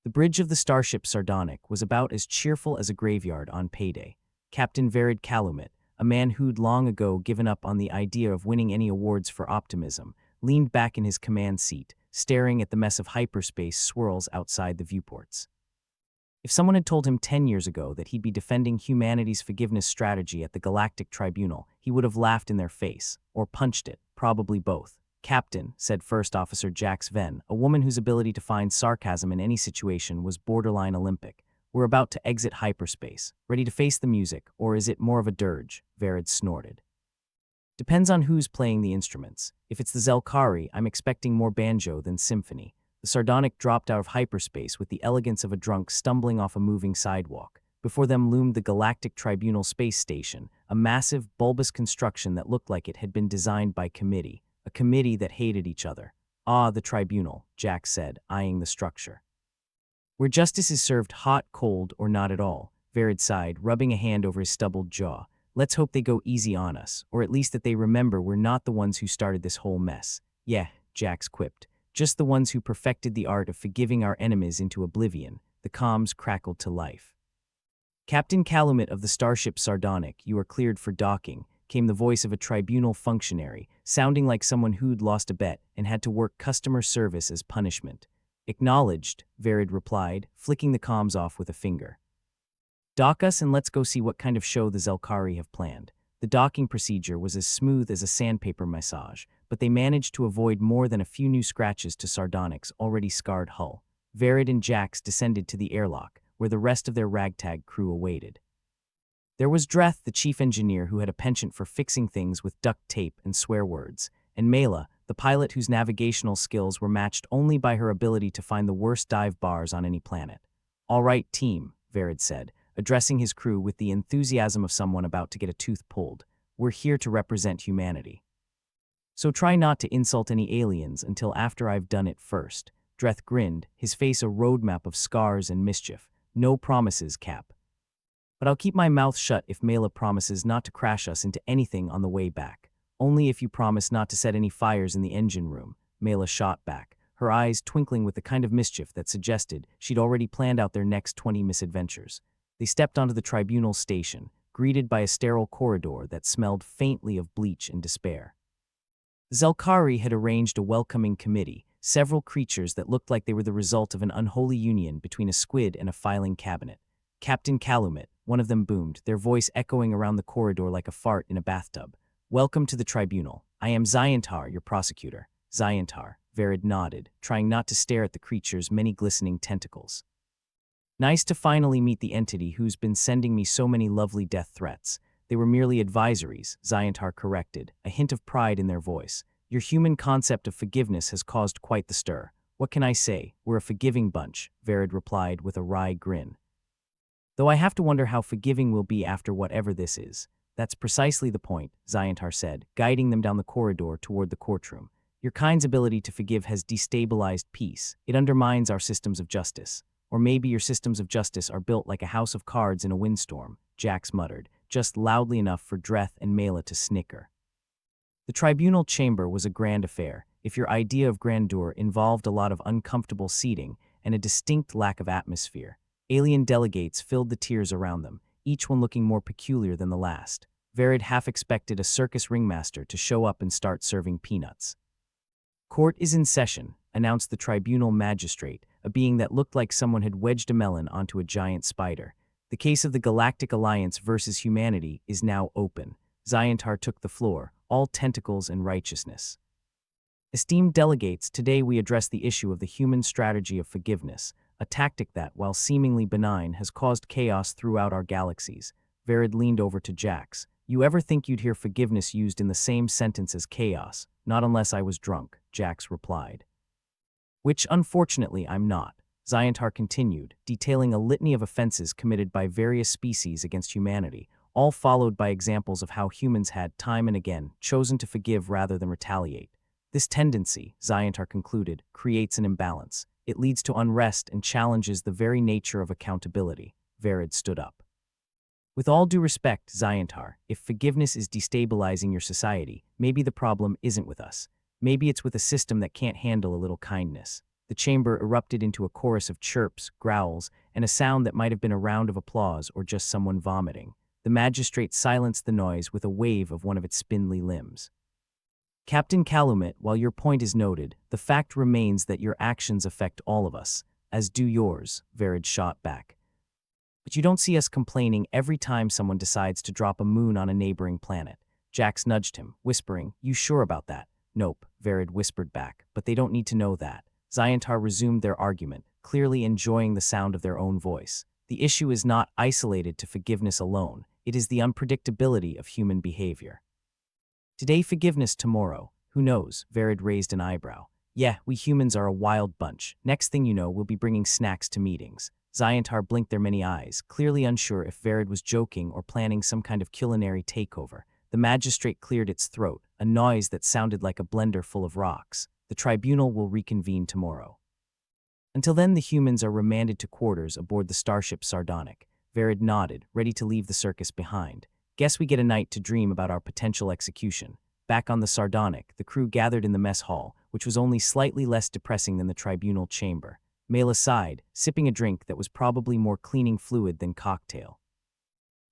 The bridge of the starship Sardonic was about as cheerful as a graveyard on payday. Captain Verid Calumet, a man who'd long ago given up on the idea of winning any awards for optimism, leaned back in his command seat, staring at the mess of hyperspace swirls outside the viewports. If someone had told him 10 years ago that he'd be defending humanity's forgiveness strategy at the Galactic Tribunal, he would have laughed in their face, or punched it, probably both. "Captain," said First Officer Jax Venn, a woman whose ability to find sarcasm in any situation was borderline Olympic. "We're about to exit hyperspace. Ready to face the music, or is it more of a dirge?" Verid snorted. "Depends on who's playing the instruments. If it's the Zelkari, I'm expecting more banjo than symphony." The Sardonic dropped out of hyperspace with the elegance of a drunk stumbling off a moving sidewalk. Before them loomed the Galactic Tribunal space station, a massive, bulbous construction that looked like it had been designed by a committee that hated each other. "Ah, the Tribunal," Jack said, eyeing the structure. "Where justice is served hot, cold, or not at all," Verid sighed, rubbing a hand over his stubbled jaw. "Let's hope they go easy on us, or at least that they remember we're not the ones who started this whole mess." "Yeah," Jax quipped. "Just the ones who perfected the art of forgiving our enemies into oblivion." The comms crackled to life. "Captain Calumet of the starship Sardonic, you are cleared for docking," came the voice of a tribunal functionary, sounding like someone who'd lost a bet and had to work customer service as punishment. "Acknowledged," Verid replied, flicking the comms off with a finger. "Dock us and let's go see what kind of show the Zelkari have planned." The docking procedure was as smooth as a sandpaper massage, but they managed to avoid more than a few new scratches to Sardonic's already scarred hull. Verid and Jax descended to the airlock, where the rest of their ragtag crew awaited. There was Dreth, the chief engineer who had a penchant for fixing things with duct tape and swear words, and Mela, the pilot whose navigational skills were matched only by her ability to find the worst dive bars on any planet. "All right, team," Verid said, addressing his crew with the enthusiasm of someone about to get a tooth pulled. "We're here to represent humanity. So try not to insult any aliens until after I've done it first." Dreth grinned, his face a roadmap of scars and mischief. "No promises, Cap. But I'll keep my mouth shut if Mela promises not to crash us into anything on the way back. Only if you promise not to set any fires in the engine room," Mela shot back, her eyes twinkling with the kind of mischief that suggested she'd already planned out their next 20 misadventures. They stepped onto the tribunal station, greeted by a sterile corridor that smelled faintly of bleach and despair. Zelkari had arranged a welcoming committee, several creatures that looked like they were the result of an unholy union between a squid and a filing cabinet. "Captain Calumet," one of them boomed, their voice echoing around the corridor like a fart in a bathtub. "Welcome to the tribunal. I am Zyantar, your prosecutor." "Zyantar," Verid nodded, trying not to stare at the creature's many glistening tentacles. "Nice to finally meet the entity who's been sending me so many lovely death threats." "They were merely advisories," Zyantar corrected, a hint of pride in their voice. "Your human concept of forgiveness has caused quite the stir." "What can I say? We're a forgiving bunch," Verid replied with a wry grin. "Though I have to wonder how forgiving we'll be after whatever this is." "That's precisely the point," Zyantar said, guiding them down the corridor toward the courtroom. "Your kind's ability to forgive has destabilized peace. It undermines our systems of justice. Or maybe your systems of justice are built like a house of cards in a windstorm," Jax muttered, just loudly enough for Dreth and Mela to snicker. The tribunal chamber was a grand affair, if your idea of grandeur involved a lot of uncomfortable seating and a distinct lack of atmosphere. Alien delegates filled the tiers around them, each one looking more peculiar than the last. Verid half expected a circus ringmaster to show up and start serving peanuts. "Court is in session," announced the tribunal magistrate, a being that looked like someone had wedged a melon onto a giant spider. "The case of the Galactic Alliance versus humanity is now open." Zyantar took the floor, all tentacles and righteousness. "Esteemed delegates, today we address the issue of the human strategy of forgiveness, a tactic that, while seemingly benign, has caused chaos throughout our galaxies." Verid leaned over to Jax. "You ever think you'd hear forgiveness used in the same sentence as chaos?" "Not unless I was drunk," Jax replied. "Which, unfortunately, I'm not." Zyantar continued, detailing a litany of offenses committed by various species against humanity, all followed by examples of how humans had, time and again, chosen to forgive rather than retaliate. "This tendency," Zyantar concluded, "creates an imbalance. It leads to unrest and challenges the very nature of accountability." Verid stood up. "With all due respect, Zyantar, if forgiveness is destabilizing your society, maybe the problem isn't with us. Maybe it's with a system that can't handle a little kindness." The chamber erupted into a chorus of chirps, growls, and a sound that might have been a round of applause or just someone vomiting. The magistrate silenced the noise with a wave of one of its spindly limbs. Captain Calumet, while your point is noted, the fact remains that your actions affect all of us, as do yours, Verid shot back. But you don't see us complaining every time someone decides to drop a moon on a neighboring planet. Jax nudged him, whispering, "You sure about that?" "Nope," Verid whispered back, "but they don't need to know that." Zyantar resumed their argument, clearly enjoying the sound of their own voice. The issue is not isolated to forgiveness alone. It is the unpredictability of human behavior. Today forgiveness, tomorrow. Who knows? Verid raised an eyebrow. Yeah, we humans are a wild bunch. Next thing you know, we'll be bringing snacks to meetings. Zyantar blinked their many eyes, clearly unsure if Verid was joking or planning some kind of culinary takeover. The magistrate cleared its throat, a noise that sounded like a blender full of rocks. The tribunal will reconvene tomorrow. Until then, the humans are remanded to quarters aboard the starship Sardonic. Verid nodded, ready to leave the circus behind. Guess we get a night to dream about our potential execution. Back on the Sardonic, the crew gathered in the mess hall, which was only slightly less depressing than the tribunal chamber. Mela sighed, sipping a drink that was probably more cleaning fluid than cocktail.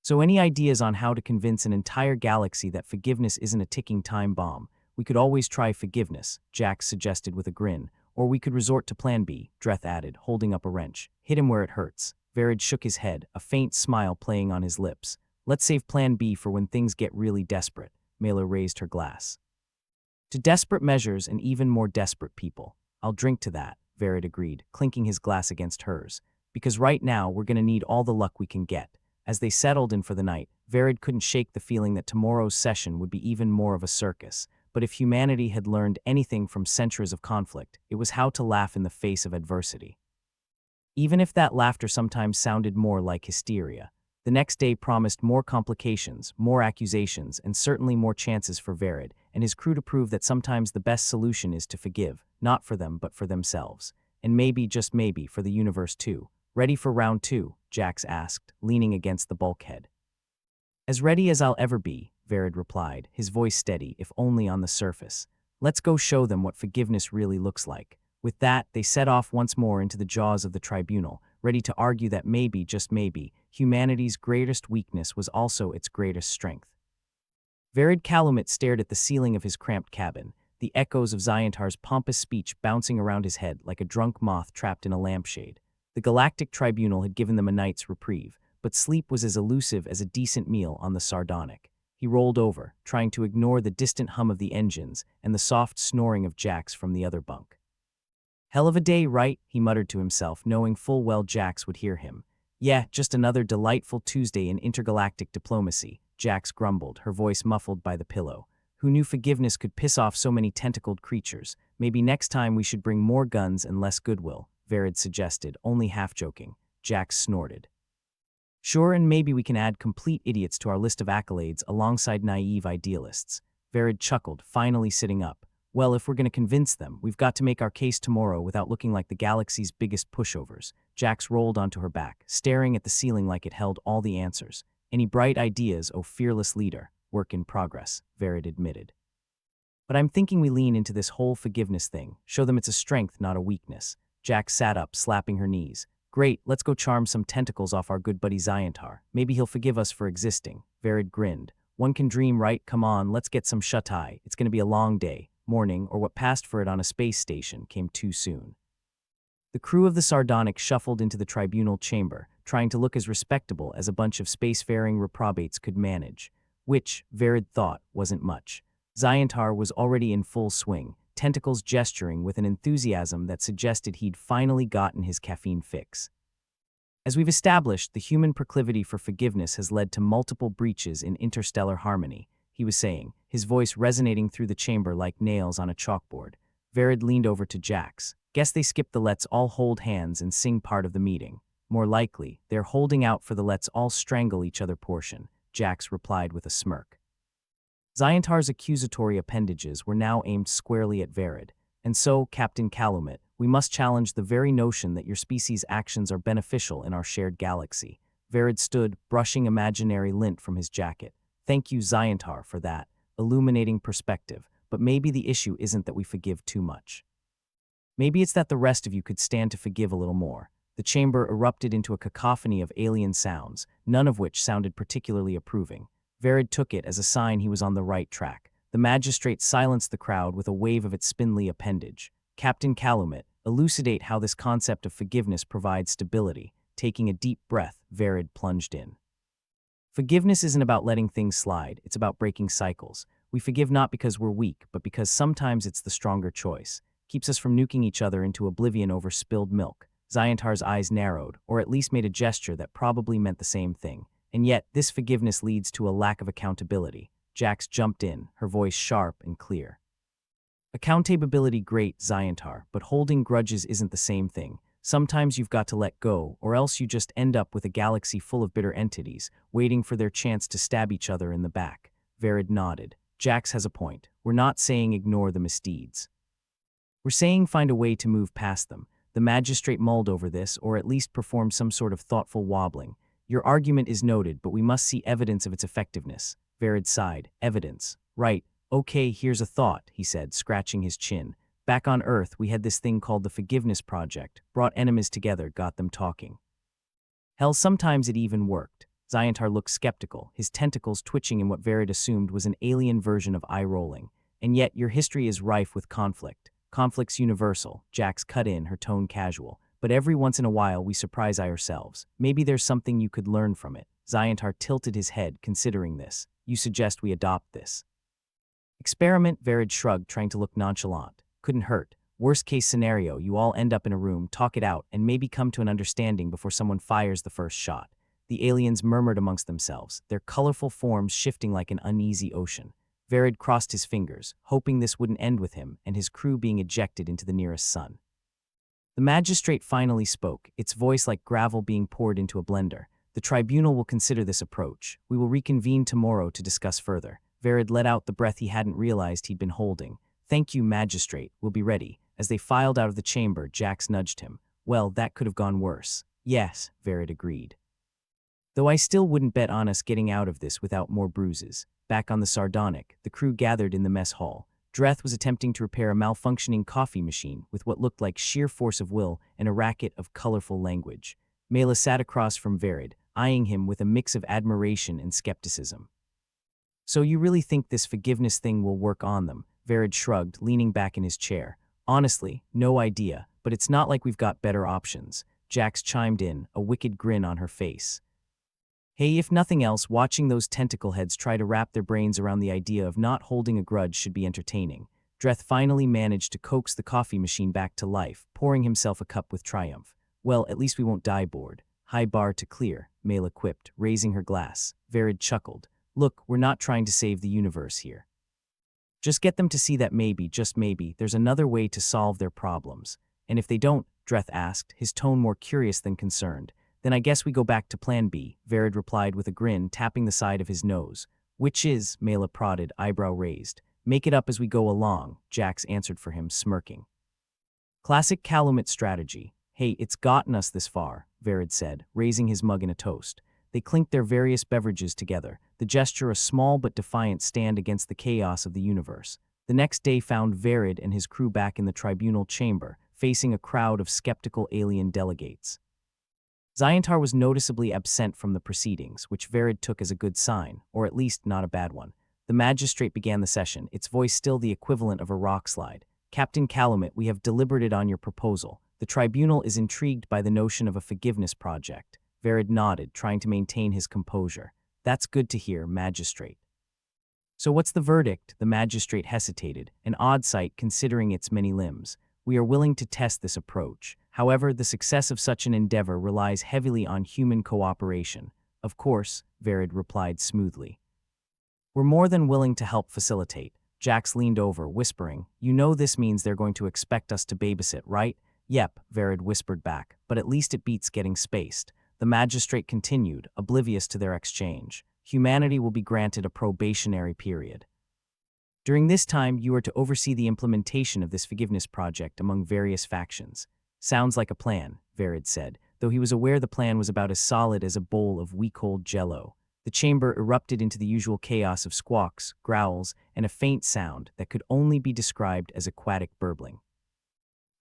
So any ideas on how to convince an entire galaxy that forgiveness isn't a ticking time bomb? We could always try forgiveness, Jax suggested with a grin. Or we could resort to Plan B, Dreth added, holding up a wrench. Hit him where it hurts. Verid shook his head, a faint smile playing on his lips. Let's save Plan B for when things get really desperate. Mela raised her glass. To desperate measures and even more desperate people. I'll drink to that, Verid agreed, clinking his glass against hers. Because right now, we're gonna need all the luck we can get. As they settled in for the night, Verid couldn't shake the feeling that tomorrow's session would be even more of a circus. But if humanity had learned anything from centuries of conflict, it was how to laugh in the face of adversity. Even if that laughter sometimes sounded more like hysteria. The next day promised more complications, more accusations, and certainly more chances for Verid and his crew to prove that sometimes the best solution is to forgive, not for them but for themselves. And maybe, just maybe, for the universe too. Ready for round two? Jax asked, leaning against the bulkhead. As ready as I'll ever be, Verid replied, his voice steady, if only on the surface. Let's go show them what forgiveness really looks like. With that, they set off once more into the jaws of the tribunal, ready to argue that maybe, just maybe, humanity's greatest weakness was also its greatest strength. Verid Calumet stared at the ceiling of his cramped cabin, the echoes of Zyantar's pompous speech bouncing around his head like a drunk moth trapped in a lampshade. The Galactic Tribunal had given them a night's reprieve, but sleep was as elusive as a decent meal on the Sardonic. He rolled over, trying to ignore the distant hum of the engines and the soft snoring of Jax from the other bunk. Hell of a day, right? He muttered to himself, knowing full well Jax would hear him. Yeah, just another delightful Tuesday in intergalactic diplomacy, Jax grumbled, her voice muffled by the pillow. Who knew forgiveness could piss off so many tentacled creatures? Maybe next time we should bring more guns and less goodwill, Verid suggested, only half joking. Jax snorted. Sure, and maybe we can add complete idiots to our list of accolades alongside naive idealists. Verid chuckled, finally sitting up. Well, if we're going to convince them, we've got to make our case tomorrow without looking like the galaxy's biggest pushovers. Jax rolled onto her back, staring at the ceiling like it held all the answers. Any bright ideas, oh fearless leader? Work in progress, Verid admitted. But I'm thinking we lean into this whole forgiveness thing, show them it's a strength, not a weakness. Jax sat up, slapping her knees. Great, let's go charm some tentacles off our good buddy Zyantar. Maybe he'll forgive us for existing. Verid grinned. One can dream, right? Come on, let's get some shut-eye. It's going to be a long day. Morning, or what passed for it on a space station, came too soon. The crew of the Sardonic shuffled into the tribunal chamber, trying to look as respectable as a bunch of spacefaring reprobates could manage, which, Verid thought, wasn't much. Zyantar was already in full swing, tentacles gesturing with an enthusiasm that suggested he'd finally gotten his caffeine fix. As we've established, the human proclivity for forgiveness has led to multiple breaches in interstellar harmony, he was saying, his voice resonating through the chamber like nails on a chalkboard. Verid leaned over to Jax. Guess they skipped the let's all hold hands and sing part of the meeting. More likely, they're holding out for the let's all strangle each other portion, Jax replied with a smirk. Zyantar's accusatory appendages were now aimed squarely at Verid. And so, Captain Calumet, we must challenge the very notion that your species' actions are beneficial in our shared galaxy. Verid stood, brushing imaginary lint from his jacket. Thank you, Zyantar, for that illuminating perspective, but maybe the issue isn't that we forgive too much. Maybe it's that the rest of you could stand to forgive a little more. The chamber erupted into a cacophony of alien sounds, none of which sounded particularly approving. Verid took it as a sign he was on the right track. The magistrate silenced the crowd with a wave of its spindly appendage. Captain Calumet, elucidate how this concept of forgiveness provides stability. Taking a deep breath, Verid plunged in. Forgiveness isn't about letting things slide, it's about breaking cycles. We forgive not because we're weak, but because sometimes it's the stronger choice. Keeps us from nuking each other into oblivion over spilled milk. Zyantar's eyes narrowed, or at least made a gesture that probably meant the same thing. And yet, this forgiveness leads to a lack of accountability. Jax jumped in, her voice sharp and clear. Accountability great, Zyantar, but holding grudges isn't the same thing. Sometimes you've got to let go, or else you just end up with a galaxy full of bitter entities, waiting for their chance to stab each other in the back. Verid nodded. Jax has a point. We're not saying ignore the misdeeds. We're saying find a way to move past them. The magistrate mulled over this, or at least performed some sort of thoughtful wobbling. Your argument is noted, but we must see evidence of its effectiveness. Verid sighed. Evidence. Right. Okay, here's a thought, he said, scratching his chin. Back on Earth, we had this thing called the Forgiveness Project. Brought enemies together, got them talking. Hell, sometimes it even worked. Zyantar looked skeptical, his tentacles twitching in what Verid assumed was an alien version of eye-rolling. And yet, your history is rife with conflict. Conflict's universal. Jax cut in, her tone casual. But every once in a while, we surprise ourselves. Maybe there's something you could learn from it. Zyantar tilted his head, considering this. You suggest we adopt this. Experiment, Verid shrugged, trying to look nonchalant. Couldn't hurt. Worst case scenario, you all end up in a room, talk it out, and maybe come to an understanding before someone fires the first shot. The aliens murmured amongst themselves, their colorful forms shifting like an uneasy ocean. Verid crossed his fingers, hoping this wouldn't end with him and his crew being ejected into the nearest sun. The magistrate finally spoke, its voice like gravel being poured into a blender. The tribunal will consider this approach. We will reconvene tomorrow to discuss further. Verid let out the breath he hadn't realized he'd been holding. Thank you, magistrate. We'll be ready. As they filed out of the chamber, Jax nudged him. Well, that could have gone worse. Yes, Verid agreed. Though I still wouldn't bet on us getting out of this without more bruises. Back on the Sardonic, the crew gathered in the mess hall. Dreth was attempting to repair a malfunctioning coffee machine with what looked like sheer force of will and a racket of colorful language. Mela sat across from Verid, eyeing him with a mix of admiration and skepticism. So you really think this forgiveness thing will work on them? Verid shrugged, leaning back in his chair. Honestly, no idea, but it's not like we've got better options. Jax chimed in, a wicked grin on her face. Hey, if nothing else, watching those tentacle heads try to wrap their brains around the idea of not holding a grudge should be entertaining. Dreth finally managed to coax the coffee machine back to life, pouring himself a cup with triumph. Well, at least we won't die bored. High bar to clear, Mela quipped, raising her glass. Verid chuckled. Look, we're not trying to save the universe here. Just get them to see that maybe, just maybe, there's another way to solve their problems. And if they don't, Dreth asked, his tone more curious than concerned. Then I guess we go back to Plan B, Verid replied with a grin, tapping the side of his nose. Which is, Mela prodded, eyebrow raised. Make it up as we go along, Jax answered for him, smirking. Classic Calumet strategy. Hey, it's gotten us this far, Verid said, raising his mug in a toast. They clinked their various beverages together, the gesture a small but defiant stand against the chaos of the universe. The next day found Verid and his crew back in the tribunal chamber, facing a crowd of skeptical alien delegates. Zyantar was noticeably absent from the proceedings, which Verid took as a good sign, or at least not a bad one. The magistrate began the session, its voice still the equivalent of a rock slide. Captain Calumet, we have deliberated on your proposal. The tribunal is intrigued by the notion of a forgiveness project. Verid nodded, trying to maintain his composure. That's good to hear, magistrate. So what's the verdict? The magistrate hesitated, an odd sight considering its many limbs. We are willing to test this approach. However, the success of such an endeavor relies heavily on human cooperation. Of course, Verid replied smoothly. We're more than willing to help facilitate. Jax leaned over, whispering, You know this means they're going to expect us to babysit, right? Yep, Verid whispered back, but at least it beats getting spaced. The magistrate continued, oblivious to their exchange. Humanity will be granted a probationary period. During this time, you are to oversee the implementation of this forgiveness project among various factions. Sounds like a plan, Verid said, though he was aware the plan was about as solid as a bowl of weak-old jello. The chamber erupted into the usual chaos of squawks, growls, and a faint sound that could only be described as aquatic burbling.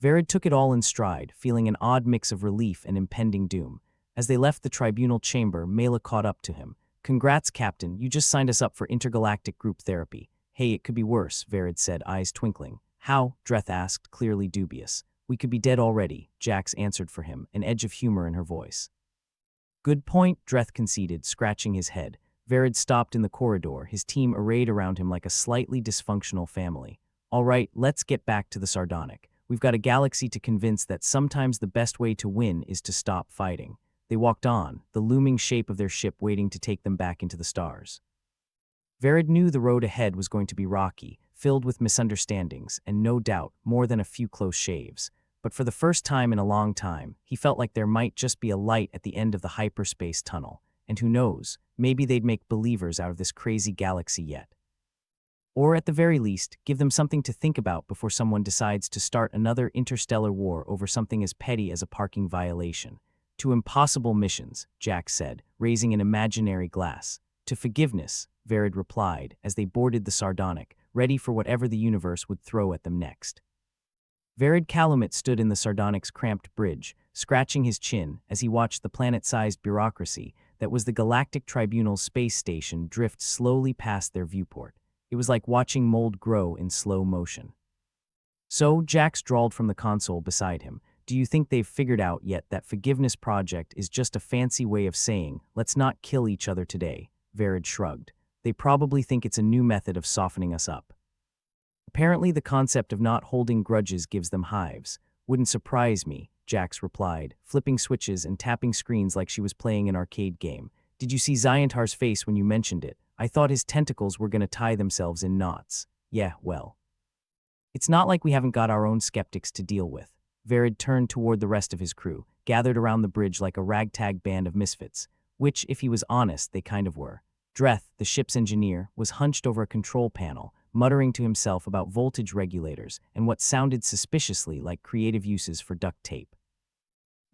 Verid took it all in stride, feeling an odd mix of relief and impending doom. As they left the tribunal chamber, Mela caught up to him. "Congrats, Captain, you just signed us up for intergalactic group therapy." "Hey, it could be worse," Verid said, eyes twinkling. "How?" Dreth asked, clearly dubious. "We could be dead already," Jax answered for him, an edge of humor in her voice. "Good point," Dreth conceded, scratching his head. Verid stopped in the corridor, his team arrayed around him like a slightly dysfunctional family. "All right, let's get back to the sardonic. We've got a galaxy to convince that sometimes the best way to win is to stop fighting." They walked on, the looming shape of their ship waiting to take them back into the stars. Verid knew the road ahead was going to be rocky, filled with misunderstandings, and no doubt more than a few close shaves. But for the first time in a long time, he felt like there might just be a light at the end of the hyperspace tunnel. And who knows, maybe they'd make believers out of this crazy galaxy yet. Or at the very least, give them something to think about before someone decides to start another interstellar war over something as petty as a parking violation. "To impossible missions," Jack said, raising an imaginary glass. "To forgiveness," Verid replied as they boarded the sardonic, ready for whatever the universe would throw at them next. Verid Calumet stood in the sardonic's cramped bridge, scratching his chin as he watched the planet-sized bureaucracy that was the Galactic Tribunal's space station drift slowly past their viewport. It was like watching mold grow in slow motion. "So," Jax drawled from the console beside him, "do you think they've figured out yet that forgiveness project is just a fancy way of saying, let's not kill each other today?" Verid shrugged. "They probably think it's a new method of softening us up. Apparently the concept of not holding grudges gives them hives." "Wouldn't surprise me," Jax replied, flipping switches and tapping screens like she was playing an arcade game. "Did you see Zyantar's face when you mentioned it? I thought his tentacles were gonna tie themselves in knots." "Yeah, well. It's not like we haven't got our own skeptics to deal with." Verid turned toward the rest of his crew, gathered around the bridge like a ragtag band of misfits, which, if he was honest, they kind of were. Dreth, the ship's engineer, was hunched over a control panel, muttering to himself about voltage regulators and what sounded suspiciously like creative uses for duct tape.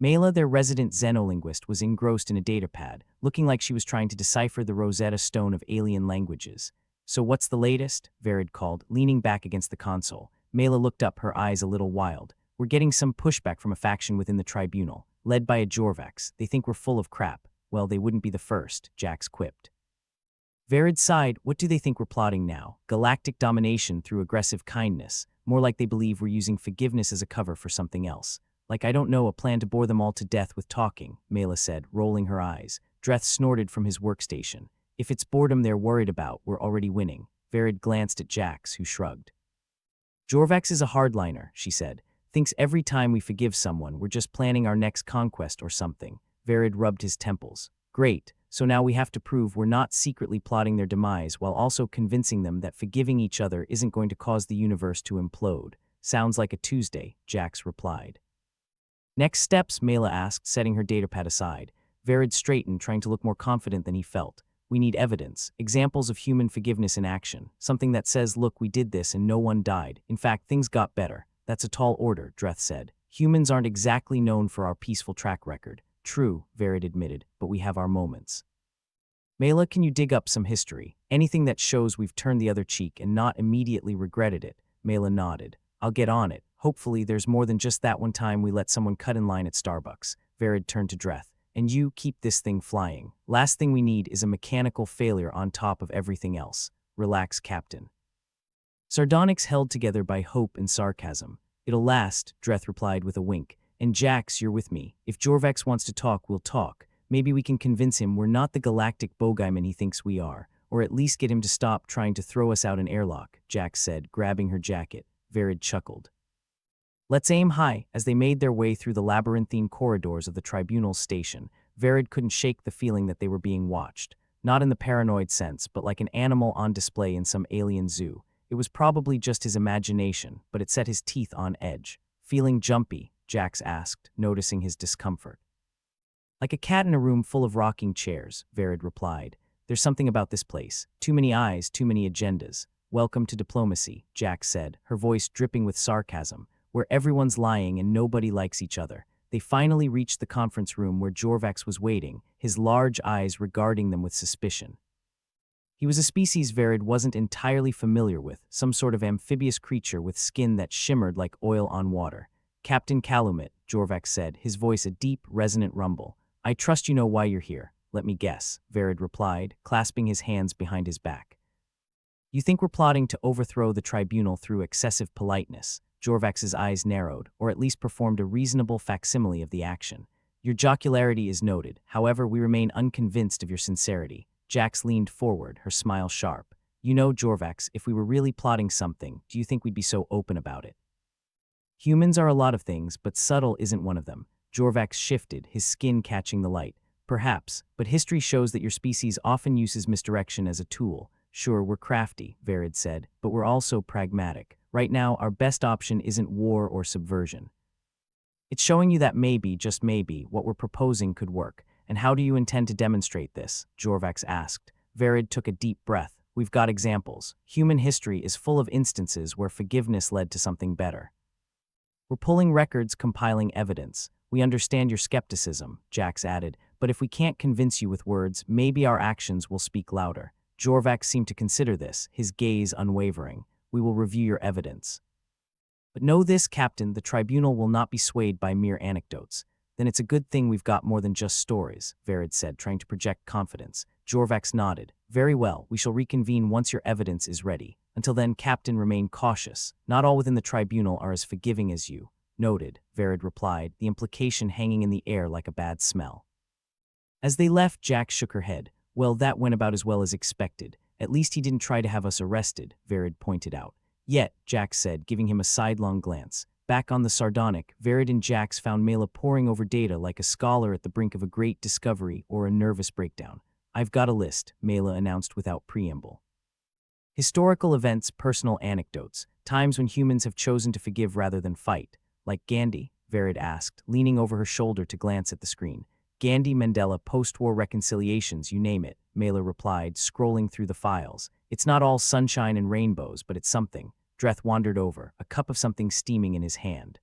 Mela, their resident xenolinguist, was engrossed in a datapad, looking like she was trying to decipher the Rosetta Stone of alien languages. "So what's the latest?" Verid called, leaning back against the console. Mela looked up, her eyes a little wild. "We're getting some pushback from a faction within the tribunal, led by a Jorvax. They think we're full of crap." "Well, they wouldn't be the first," Jax quipped. Verid sighed. "What do they think we're plotting now? Galactic domination through aggressive kindness? More like they believe we're using forgiveness as a cover for something else. Like, I don't know, a plan to bore them all to death with talking," Mela said, rolling her eyes. Dreth snorted from his workstation. "If it's boredom they're worried about, we're already winning." Verid glanced at Jax, who shrugged. "Jorvax is a hardliner," she said. "Thinks every time we forgive someone, we're just planning our next conquest or something." Verid rubbed his temples. "Great. So now we have to prove we're not secretly plotting their demise while also convincing them that forgiving each other isn't going to cause the universe to implode." "Sounds like a Tuesday," Jax replied. "Next steps?" Mela asked, setting her datapad aside. Verid straightened, trying to look more confident than he felt. "We need evidence, examples of human forgiveness in action, something that says, look, we did this and no one died. In fact, things got better." "That's a tall order," Dreth said. "Humans aren't exactly known for our peaceful track record." "True," Verid admitted, "but we have our moments." "Mela, can you dig up some history? Anything that shows we've turned the other cheek and not immediately regretted it?" Mela nodded. "I'll get on it. Hopefully there's more than just that one time we let someone cut in line at Starbucks." Verid turned to Dreth. "And you keep this thing flying. Last thing we need is a mechanical failure on top of everything else." "Relax, Captain." Sardonyx held together by hope and sarcasm. "It'll last," Dreth replied with a wink. "And Jax, you're with me. If Jorvax wants to talk, we'll talk. Maybe we can convince him we're not the galactic bogeyman he thinks we are, or at least get him to stop trying to throw us out an airlock," Jax said, grabbing her jacket. Verid chuckled. "Let's aim high." As they made their way through the labyrinthine corridors of the tribunal station, Verid couldn't shake the feeling that they were being watched. Not in the paranoid sense, but like an animal on display in some alien zoo. It was probably just his imagination, but it set his teeth on edge. "Feeling jumpy?" Jax asked, noticing his discomfort. "Like a cat in a room full of rocking chairs," Verid replied. "There's something about this place. Too many eyes, too many agendas." "Welcome to diplomacy," Jax said, her voice dripping with sarcasm, "where everyone's lying and nobody likes each other." They finally reached the conference room where Jorvax was waiting, his large eyes regarding them with suspicion. He was a species Verid wasn't entirely familiar with, some sort of amphibious creature with skin that shimmered like oil on water. Captain Calumet, Jorvax said, his voice a deep, resonant rumble. I trust you know why you're here. Let me guess, Verid replied, clasping his hands behind his back. You think we're plotting to overthrow the tribunal through excessive politeness? Jorvax's eyes narrowed, or at least performed a reasonable facsimile of the action. Your jocularity is noted, however we remain unconvinced of your sincerity. Jax leaned forward, her smile sharp. You know, Jorvax, if we were really plotting something, do you think we'd be so open about it? Humans are a lot of things, but subtle isn't one of them. Jorvax shifted, his skin catching the light. Perhaps, but history shows that your species often uses misdirection as a tool. Sure, we're crafty, Verid said, but we're also pragmatic. Right now, our best option isn't war or subversion. It's showing you that maybe, just maybe, what we're proposing could work. And how do you intend to demonstrate this? Jorvax asked. Verid took a deep breath. We've got examples. Human history is full of instances where forgiveness led to something better. We're pulling records, compiling evidence. We understand your skepticism, Jax added, but if we can't convince you with words, maybe our actions will speak louder. Jorvax seemed to consider this, his gaze unwavering. We will review your evidence. But know this, Captain, the tribunal will not be swayed by mere anecdotes. Then it's a good thing we've got more than just stories, Verid said, trying to project confidence. Jorvax nodded. Very well, we shall reconvene once your evidence is ready. Until then, Captain, remain cautious. Not all within the tribunal are as forgiving as you. Noted, Verid replied, the implication hanging in the air like a bad smell. As they left, Jax shook her head. Well, that went about as well as expected. At least he didn't try to have us arrested, Verid pointed out. Yet, Jax said, giving him a sidelong glance. Back on the sardonic, Verid and Jax found Mela poring over data like a scholar at the brink of a great discovery or a nervous breakdown. I've got a list, Mela announced without preamble. Historical events, personal anecdotes, times when humans have chosen to forgive rather than fight. Like Gandhi? Verid asked, leaning over her shoulder to glance at the screen. Gandhi, Mandela, post-war reconciliations, you name it, Mela replied, scrolling through the files. It's not all sunshine and rainbows, but it's something. Dreth wandered over, a cup of something steaming in his hand.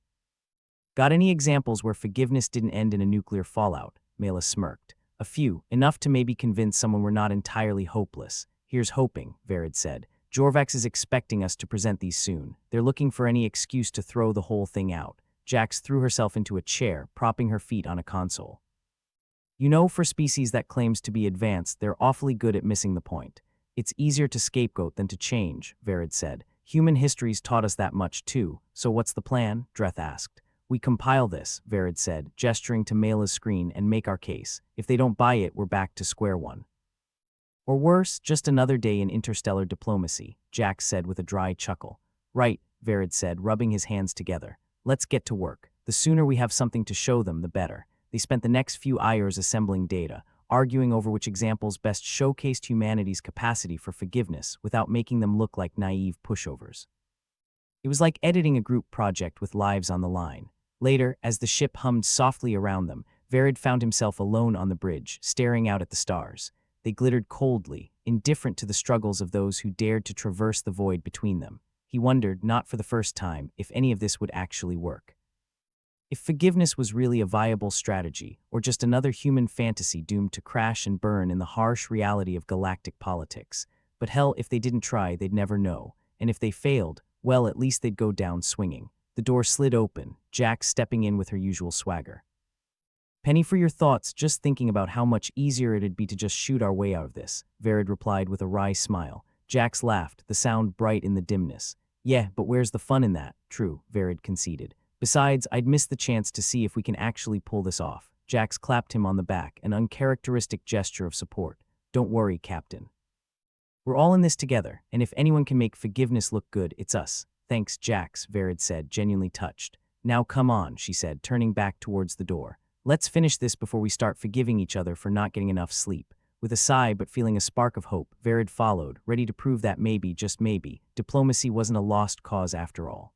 Got any examples where forgiveness didn't end in a nuclear fallout? Mela smirked. A few, enough to maybe convince someone we're not entirely hopeless. Here's hoping, Verid said. Jorvax is expecting us to present these soon. They're looking for any excuse to throw the whole thing out. Jax threw herself into a chair, propping her feet on a console. You know, for species that claims to be advanced, they're awfully good at missing the point. It's easier to scapegoat than to change, Verid said. Human history's taught us that much too. So what's the plan? Dreth asked. We compile this, Verid said, gesturing to Mela's screen, and make our case. If they don't buy it, we're back to square one. Or worse, just another day in interstellar diplomacy, Jax said with a dry chuckle. Right, Verid said, rubbing his hands together. Let's get to work. The sooner we have something to show them, the better. They spent the next few hours assembling data, arguing over which examples best showcased humanity's capacity for forgiveness without making them look like naive pushovers. It was like editing a group project with lives on the line. Later, as the ship hummed softly around them, Verid found himself alone on the bridge, staring out at the stars. They glittered coldly, indifferent to the struggles of those who dared to traverse the void between them. He wondered, not for the first time, if any of this would actually work. If forgiveness was really a viable strategy, or just another human fantasy doomed to crash and burn in the harsh reality of galactic politics. But hell, if they didn't try, they'd never know. And if they failed, well, at least they'd go down swinging. The door slid open, Jax stepping in with her usual swagger. Penny for your thoughts, just thinking about how much easier it'd be to just shoot our way out of this, Verid replied with a wry smile. Jax laughed, the sound bright in the dimness. Yeah, but where's the fun in that? True, Verid conceded. Besides, I'd miss the chance to see if we can actually pull this off. Jax clapped him on the back, an uncharacteristic gesture of support. Don't worry, Captain. We're all in this together, and if anyone can make forgiveness look good, it's us. Thanks, Jax, Verid said, genuinely touched. Now come on, she said, turning back towards the door. Let's finish this before we start forgiving each other for not getting enough sleep. With a sigh but feeling a spark of hope, Verid followed, ready to prove that maybe, just maybe, diplomacy wasn't a lost cause after all.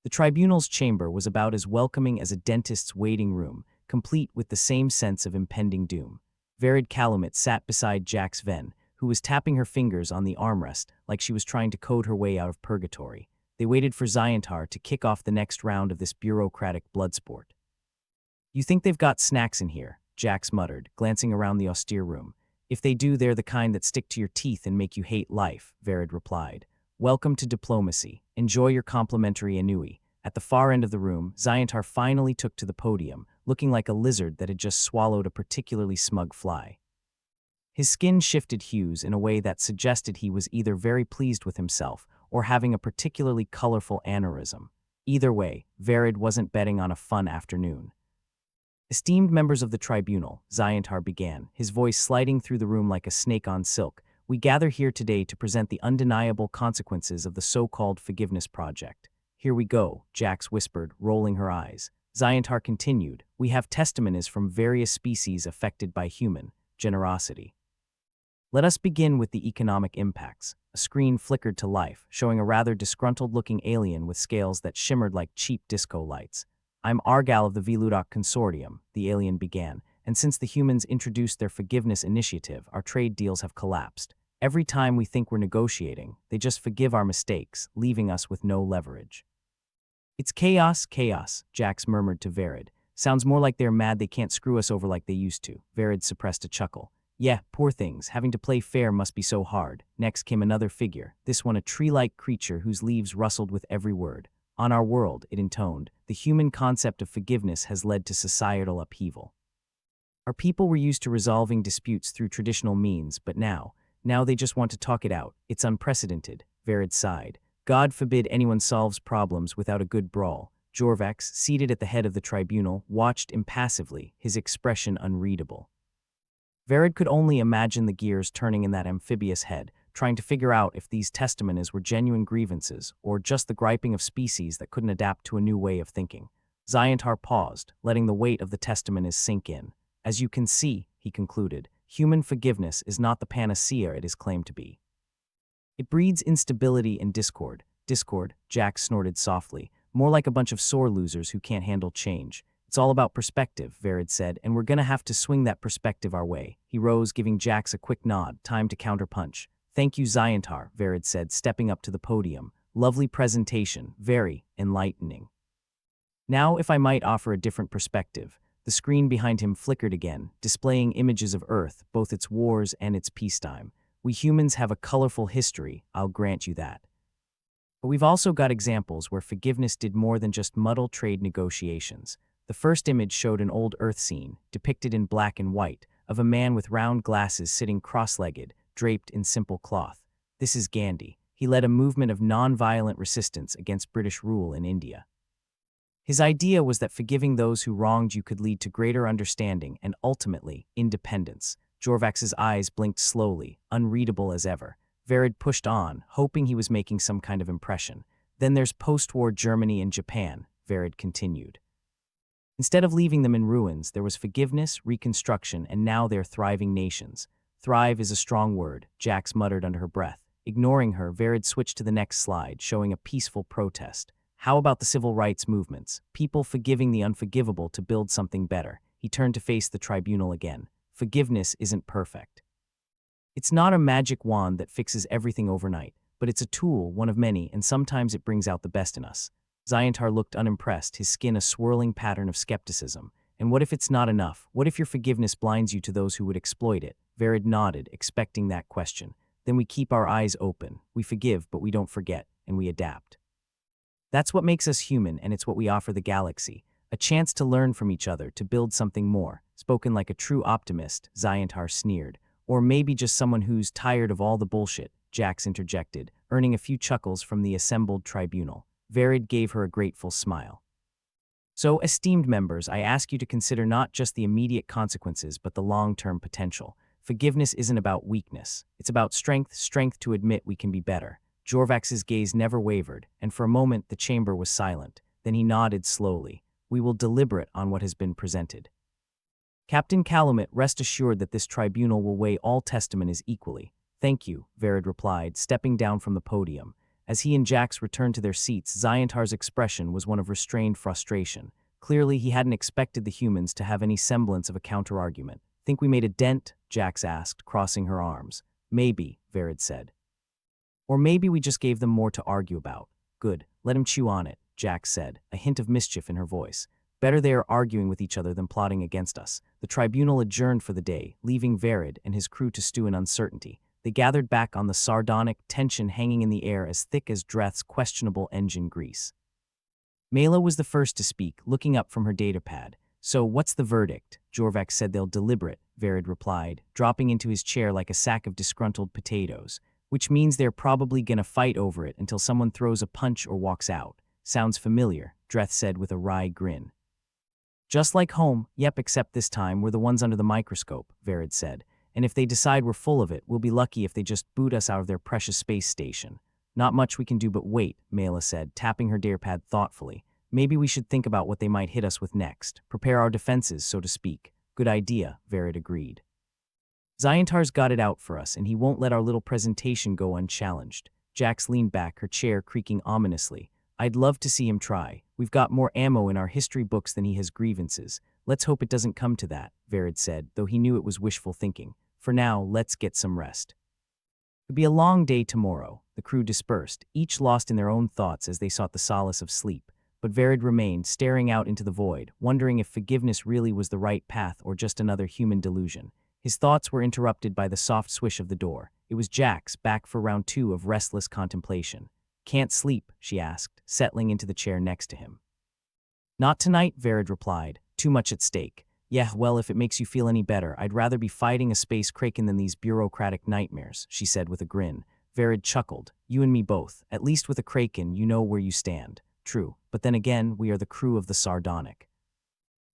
The tribunal's chamber was about as welcoming as a dentist's waiting room, complete with the same sense of impending doom. Verid Calumet sat beside Jax Venn, who was tapping her fingers on the armrest like she was trying to code her way out of purgatory. They waited for Ziontar to kick off the next round of this bureaucratic bloodsport. You think they've got snacks in here, Jax muttered, glancing around the austere room. If they do, they're the kind that stick to your teeth and make you hate life, Verid replied. Welcome to diplomacy. Enjoy your complimentary anui. At the far end of the room, Ziontar finally took to the podium, looking like a lizard that had just swallowed a particularly smug fly. His skin shifted hues in a way that suggested he was either very pleased with himself or having a particularly colorful aneurysm. Either way, Verid wasn't betting on a fun afternoon. Esteemed members of the tribunal, Ziontar began, his voice sliding through the room like a snake on silk, we gather here today to present the undeniable consequences of the so-called Forgiveness Project. Here we go, Jax whispered, rolling her eyes. Ziontar continued, we have testimonies from various species affected by human generosity. Let us begin with the economic impacts. A screen flickered to life, showing a rather disgruntled-looking alien with scales that shimmered like cheap disco lights. I'm Argal of the Veludok Consortium, the alien began, and since the humans introduced their forgiveness initiative, our trade deals have collapsed. Every time we think we're negotiating, they just forgive our mistakes, leaving us with no leverage. It's chaos, chaos, Jax murmured to Verid. Sounds more like they're mad they can't screw us over like they used to. Verid suppressed a chuckle. Yeah, poor things, having to play fair must be so hard. Next came another figure, this one a tree-like creature whose leaves rustled with every word. On our world, it intoned, the human concept of forgiveness has led to societal upheaval. Our people were used to resolving disputes through traditional means, but now they just want to talk it out. It's unprecedented, Verid sighed. God forbid anyone solves problems without a good brawl. Jorvax, seated at the head of the tribunal, watched impassively, his expression unreadable. Verid could only imagine the gears turning in that amphibious head, trying to figure out if these testimonies were genuine grievances or just the griping of species that couldn't adapt to a new way of thinking. Ziontar paused, letting the weight of the testimonies sink in. As you can see, he concluded, human forgiveness is not the panacea it is claimed to be. It breeds instability and discord. Discord, Jack snorted softly, more like a bunch of sore losers who can't handle change. It's all about perspective, Verid said, and we're gonna have to swing that perspective our way. He rose, giving Jax a quick nod, time to counterpunch. Thank you, Ziontar, Verid said, stepping up to the podium. Lovely presentation, very enlightening. Now, if I might offer a different perspective. The screen behind him flickered again, displaying images of Earth, both its wars and its peacetime. We humans have a colorful history, I'll grant you that. But we've also got examples where forgiveness did more than just muddle trade negotiations. The first image showed an old Earth scene, depicted in black and white, of a man with round glasses sitting cross-legged, draped in simple cloth. This is Gandhi. He led a movement of non-violent resistance against British rule in India. His idea was that forgiving those who wronged you could lead to greater understanding and, ultimately, independence. Jorvax's eyes blinked slowly, unreadable as ever. Verid pushed on, hoping he was making some kind of impression. Then there's post-war Germany and Japan, Verid continued. Instead of leaving them in ruins, there was forgiveness, reconstruction, and now they're thriving nations. Thrive is a strong word, Jax muttered under her breath. Ignoring her, Verid switched to the next slide, showing a peaceful protest. How about the civil rights movements? People forgiving the unforgivable to build something better. He turned to face the tribunal again. Forgiveness isn't perfect. It's not a magic wand that fixes everything overnight, but it's a tool, one of many, and sometimes it brings out the best in us. Ziontar looked unimpressed, his skin a swirling pattern of skepticism. And what if it's not enough? What if your forgiveness blinds you to those who would exploit it? Verid nodded, expecting that question. Then we keep our eyes open. We forgive, but we don't forget, and we adapt. That's what makes us human, and it's what we offer the galaxy. A chance to learn from each other, to build something more. Spoken like a true optimist, Ziontar sneered. Or maybe just someone who's tired of all the bullshit, Jax interjected, earning a few chuckles from the assembled tribunal. Verid gave her a grateful smile. So, esteemed members, I ask you to consider not just the immediate consequences, but the long-term potential. Forgiveness isn't about weakness. It's about strength to admit we can be better. Jorvax's gaze never wavered, and for a moment the chamber was silent. Then he nodded slowly. We will deliberate on what has been presented. Captain Calumet, rest assured that this tribunal will weigh all testimonies equally. Thank you, Verid replied, stepping down from the podium. As he and Jax returned to their seats, Ziontar's expression was one of restrained frustration. Clearly, he hadn't expected the humans to have any semblance of a counter-argument. Think we made a dent? Jax asked, crossing her arms. Maybe, Verid said. Or maybe we just gave them more to argue about. Good, let him chew on it, Jax said, a hint of mischief in her voice. Better they are arguing with each other than plotting against us. The tribunal adjourned for the day, leaving Verid and his crew to stew in uncertainty. They gathered back on the sardonic tension hanging in the air as thick as Dreth's questionable engine grease. Mela was the first to speak, looking up from her datapad. So, what's the verdict? Jorvac said they'll deliberate, Verid replied, dropping into his chair like a sack of disgruntled potatoes. Which means they're probably gonna fight over it until someone throws a punch or walks out. Sounds familiar, Dreth said with a wry grin. Just like home, yep, except this time we're the ones under the microscope, Verid said. And if they decide we're full of it, we'll be lucky if they just boot us out of their precious space station. Not much we can do but wait, Mela said, tapping her datapad thoughtfully. Maybe we should think about what they might hit us with next. Prepare our defenses, so to speak. Good idea, Verid agreed. Zyantar's got it out for us, and he won't let our little presentation go unchallenged. Jax leaned back, her chair creaking ominously. I'd love to see him try. We've got more ammo in our history books than he has grievances. Let's hope it doesn't come to that, Verid said, though he knew it was wishful thinking. For now, let's get some rest. It'll be a long day tomorrow. The crew dispersed, each lost in their own thoughts as they sought the solace of sleep. But Verid remained, staring out into the void, wondering if forgiveness really was the right path or just another human delusion. His thoughts were interrupted by the soft swish of the door. It was Jax, back for round 2 of restless contemplation. Can't sleep, she asked, settling into the chair next to him. Not tonight, Verid replied. Too much at stake. Yeah, well, if it makes you feel any better, I'd rather be fighting a space kraken than these bureaucratic nightmares, she said with a grin. Verid chuckled. You and me both. At least with a kraken, you know where you stand. True, but then again, we are the crew of the Sardonic.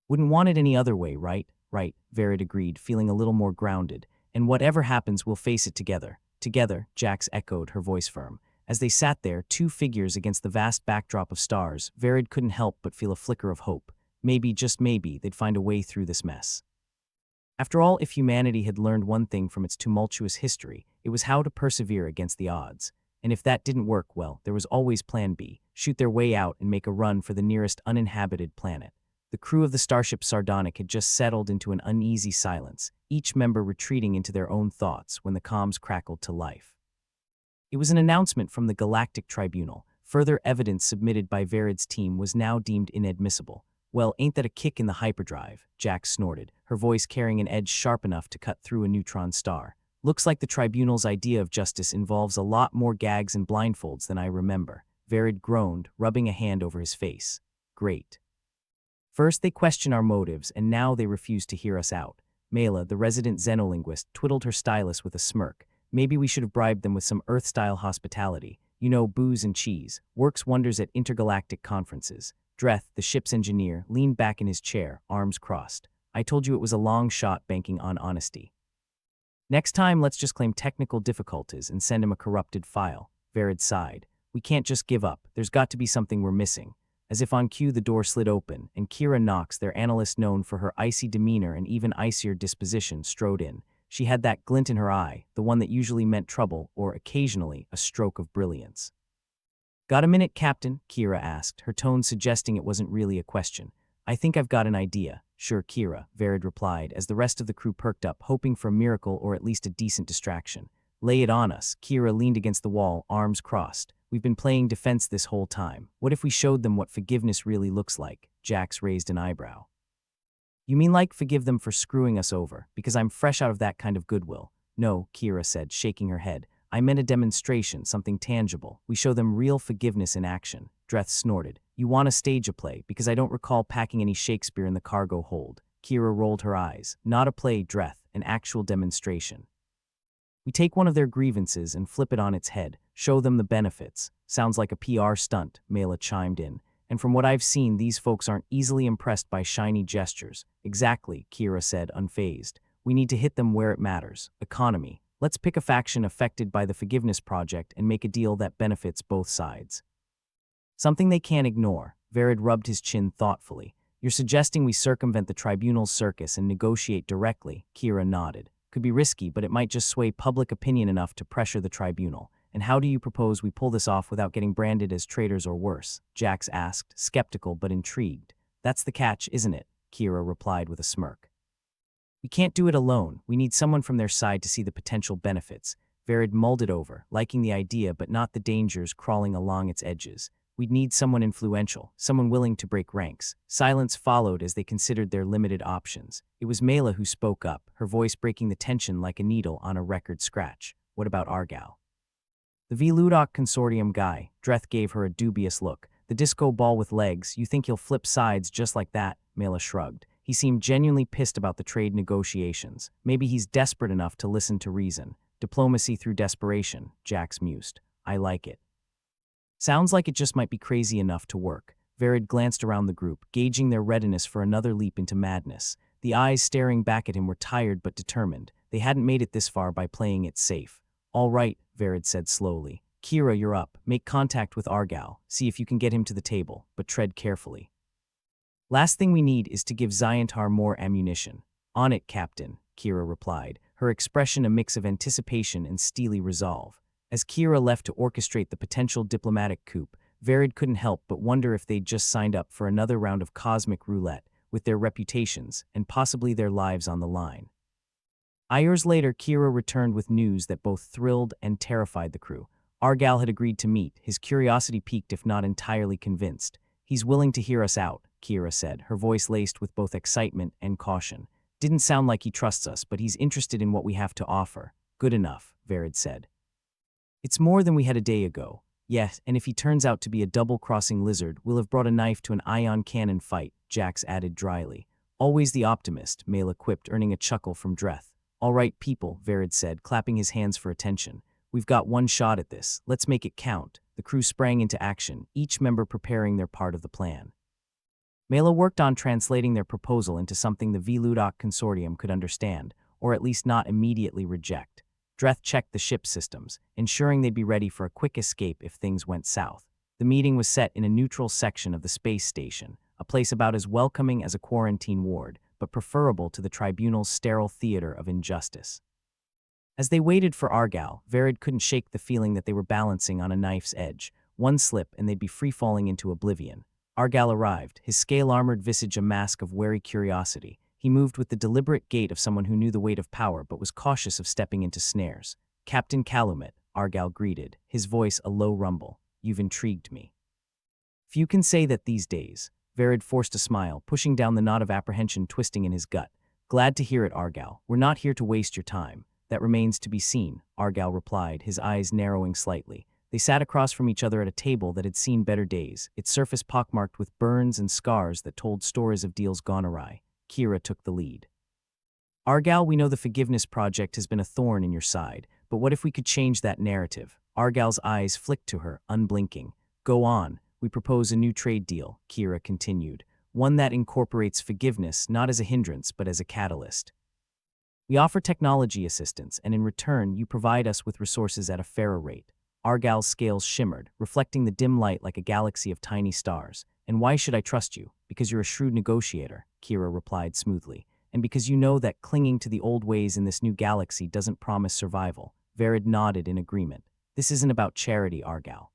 Wouldn't want it any other way, right? Right, Verid agreed, feeling a little more grounded. And whatever happens, we'll face it together. Together, Jax echoed, her voice firm. As they sat there, 2 figures against the vast backdrop of stars, Verid couldn't help but feel a flicker of hope. Maybe, just maybe, they'd find a way through this mess. After all, if humanity had learned one thing from its tumultuous history, it was how to persevere against the odds. And if that didn't work, well, there was always Plan B, shoot their way out and make a run for the nearest uninhabited planet. The crew of the starship Sardonic had just settled into an uneasy silence, each member retreating into their own thoughts when the comms crackled to life. It was an announcement from the Galactic Tribunal. Further evidence submitted by Verid's team was now deemed inadmissible. Well, ain't that a kick in the hyperdrive, Jax snorted, her voice carrying an edge sharp enough to cut through a neutron star. Looks like the Tribunal's idea of justice involves a lot more gags and blindfolds than I remember. Verid groaned, rubbing a hand over his face. Great. First they question our motives, and now they refuse to hear us out. Mela, the resident xenolinguist, twiddled her stylus with a smirk. Maybe we should have bribed them with some Earth-style hospitality. You know, booze and cheese. Works wonders at intergalactic conferences. Dreth, the ship's engineer, leaned back in his chair, arms crossed. I told you it was a long shot banking on honesty. Next time, let's just claim technical difficulties and send him a corrupted file. Verid sighed. We can't just give up. There's got to be something we're missing. As if on cue, the door slid open, and Kira Knox, their analyst known for her icy demeanor and even icier disposition, strode in. She had that glint in her eye, the one that usually meant trouble or, occasionally, a stroke of brilliance. Got a minute, Captain? Kira asked, her tone suggesting it wasn't really a question. I think I've got an idea. Sure, Kira, Verid replied, as the rest of the crew perked up, hoping for a miracle or at least a decent distraction. Lay it on us. Kira leaned against the wall, arms crossed. We've been playing defense this whole time. What if we showed them what forgiveness really looks like? Jax raised an eyebrow. You mean like forgive them for screwing us over, because I'm fresh out of that kind of goodwill? No, Kira said, shaking her head. I meant a demonstration, something tangible. We show them real forgiveness in action. Dreth snorted. You want to stage a play, because I don't recall packing any Shakespeare in the cargo hold. Kira rolled her eyes. Not a play, Dreth, an actual demonstration. We take one of their grievances and flip it on its head, show them the benefits. Sounds like a PR stunt, Mela chimed in. And from what I've seen, these folks aren't easily impressed by shiny gestures. Exactly, Kira said, unfazed. We need to hit them where it matters. Economy. Let's pick a faction affected by the Forgiveness Project and make a deal that benefits both sides. Something they can't ignore. Verid rubbed his chin thoughtfully. You're suggesting we circumvent the Tribunal's circus and negotiate directly? Kira nodded. Could be risky, but it might just sway public opinion enough to pressure the Tribunal. And how do you propose we pull this off without getting branded as traitors or worse? Jax asked, skeptical but intrigued. That's the catch, isn't it? Kira replied with a smirk. We can't do it alone. We need someone from their side to see the potential benefits. Verid mulled it over, liking the idea but not the dangers crawling along its edges. We'd need someone influential, someone willing to break ranks. Silence followed as they considered their limited options. It was Mela who spoke up, her voice breaking the tension like a needle on a record scratch. What about Argal? The V. Ludok Consortium guy. Dreth gave her a dubious look. The The disco ball with legs, you think he'll flip sides just like that? Mela shrugged. He seemed genuinely pissed about the trade negotiations. Maybe he's desperate enough to listen to reason. Diplomacy through desperation, Jax mused. I like it. Sounds like it just might be crazy enough to work. Verid glanced around the group, gauging their readiness for another leap into madness. The eyes staring back at him were tired but determined. They hadn't made it this far by playing it safe. All right, Verid said slowly. Kira, you're up. Make contact with Argal. See if you can get him to the table, but tread carefully. Last thing we need is to give Zyantar more ammunition. On it, Captain, Kira replied, her expression a mix of anticipation and steely resolve. As Kira left to orchestrate the potential diplomatic coup, Verid couldn't help but wonder if they'd just signed up for another round of cosmic roulette, with their reputations and possibly their lives on the line. Hours later, Kira returned with news that both thrilled and terrified the crew. Argal had agreed to meet, his curiosity piqued if not entirely convinced. He's willing to hear us out, Kira said, her voice laced with both excitement and caution. Didn't sound like he trusts us, but he's interested in what we have to offer. Good enough, Verid said. It's more than we had a day ago. Yes, and if he turns out to be a double-crossing lizard, we'll have brought a knife to an ion cannon fight, Jax added dryly. Always the optimist, Mela quipped, earning a chuckle from Dreth. All right, people, Verid said, clapping his hands for attention. We've got one shot at this. Let's make it count. The crew sprang into action, each member preparing their part of the plan. Mela worked on translating their proposal into something the Vludoc Consortium could understand, or at least not immediately reject. Dreth checked the ship systems, ensuring they'd be ready for a quick escape if things went south. The meeting was set in a neutral section of the space station, a place about as welcoming as a quarantine ward, but preferable to the Tribunal's sterile theater of injustice. As they waited for Argal, Verid couldn't shake the feeling that they were balancing on a knife's edge. One slip and they'd be free-falling into oblivion. Argal arrived, his scale-armored visage a mask of wary curiosity. He moved with the deliberate gait of someone who knew the weight of power but was cautious of stepping into snares. Captain Calumet, Argal greeted, his voice a low rumble. You've intrigued me. Few can say that these days. Verid forced a smile, pushing down the knot of apprehension twisting in his gut. Glad to hear it, Argal. We're not here to waste your time. That remains to be seen, Argal replied, his eyes narrowing slightly. They sat across from each other at a table that had seen better days, its surface pockmarked with burns and scars that told stories of deals gone awry. Kira took the lead. Argal, we know the Forgiveness Project has been a thorn in your side, but what if we could change that narrative? Argal's eyes flicked to her, unblinking. Go on. We propose a new trade deal, Kira continued, one that incorporates forgiveness not as a hindrance but as a catalyst. We offer technology assistance, and in return you provide us with resources at a fairer rate. Argal's scales shimmered, reflecting the dim light like a galaxy of tiny stars. And why should I trust you? Because you're a shrewd negotiator, Kira replied smoothly, and because you know that clinging to the old ways in this new galaxy doesn't promise survival. Verid nodded in agreement. This isn't about charity, Argal.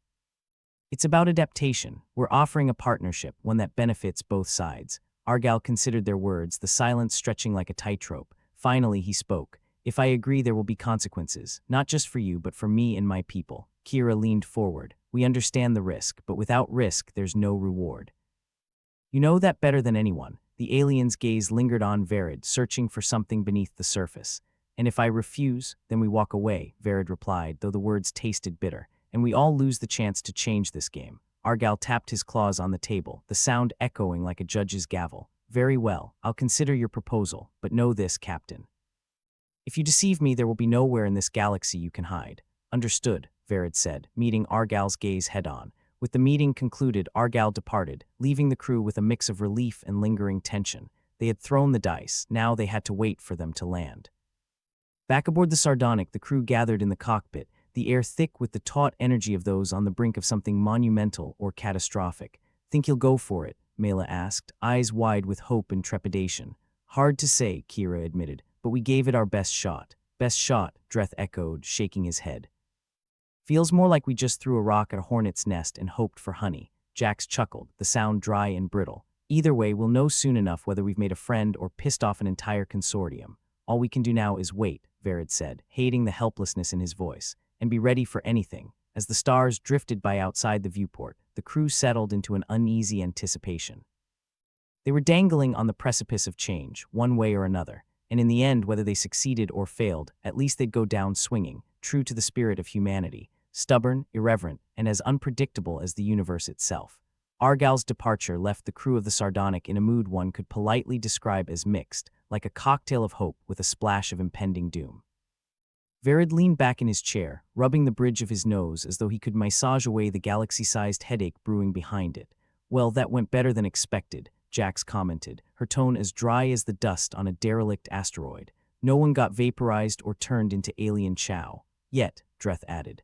It's about adaptation. We're offering a partnership, one that benefits both sides. Argal considered their words, the silence stretching like a tightrope. Finally, he spoke. If I agree, there will be consequences, not just for you, but for me and my people. Kira leaned forward. We understand the risk, but without risk, there's no reward. You know that better than anyone. The alien's gaze lingered on Verid, searching for something beneath the surface. And if I refuse, then we walk away, Verid replied, though the words tasted bitter. And we all lose the chance to change this game. Argal tapped his claws on the table, the sound echoing like a judge's gavel. Very well, I'll consider your proposal, but know this, Captain. If you deceive me, there will be nowhere in this galaxy you can hide. Understood, Verid said, meeting Argal's gaze head-on. With the meeting concluded, Argal departed, leaving the crew with a mix of relief and lingering tension. They had thrown the dice, now they had to wait for them to land. Back aboard the Sardonic, the crew gathered in the cockpit, the air thick with the taut energy of those on the brink of something monumental or catastrophic. Think you'll go for it? Mela asked, eyes wide with hope and trepidation. Hard to say, Kira admitted, but we gave it our best shot. Best shot, Dreth echoed, shaking his head. Feels more like we just threw a rock at a hornet's nest and hoped for honey. Jax chuckled, the sound dry and brittle. Either way, we'll know soon enough whether we've made a friend or pissed off an entire consortium. All we can do now is wait, Verid said, hating the helplessness in his voice, and be ready for anything. As the stars drifted by outside the viewport, the crew settled into an uneasy anticipation. They were dangling on the precipice of change, one way or another, and in the end, whether they succeeded or failed, at least they'd go down swinging, true to the spirit of humanity, stubborn, irreverent, and as unpredictable as the universe itself. Argyll's departure left the crew of the Sardonic in a mood one could politely describe as mixed, like a cocktail of hope with a splash of impending doom. Verid leaned back in his chair, rubbing the bridge of his nose as though he could massage away the galaxy-sized headache brewing behind it. "Well, that went better than expected," Jax commented, her tone as dry as the dust on a derelict asteroid. "No one got vaporized or turned into alien chow. Yet," Dreth added.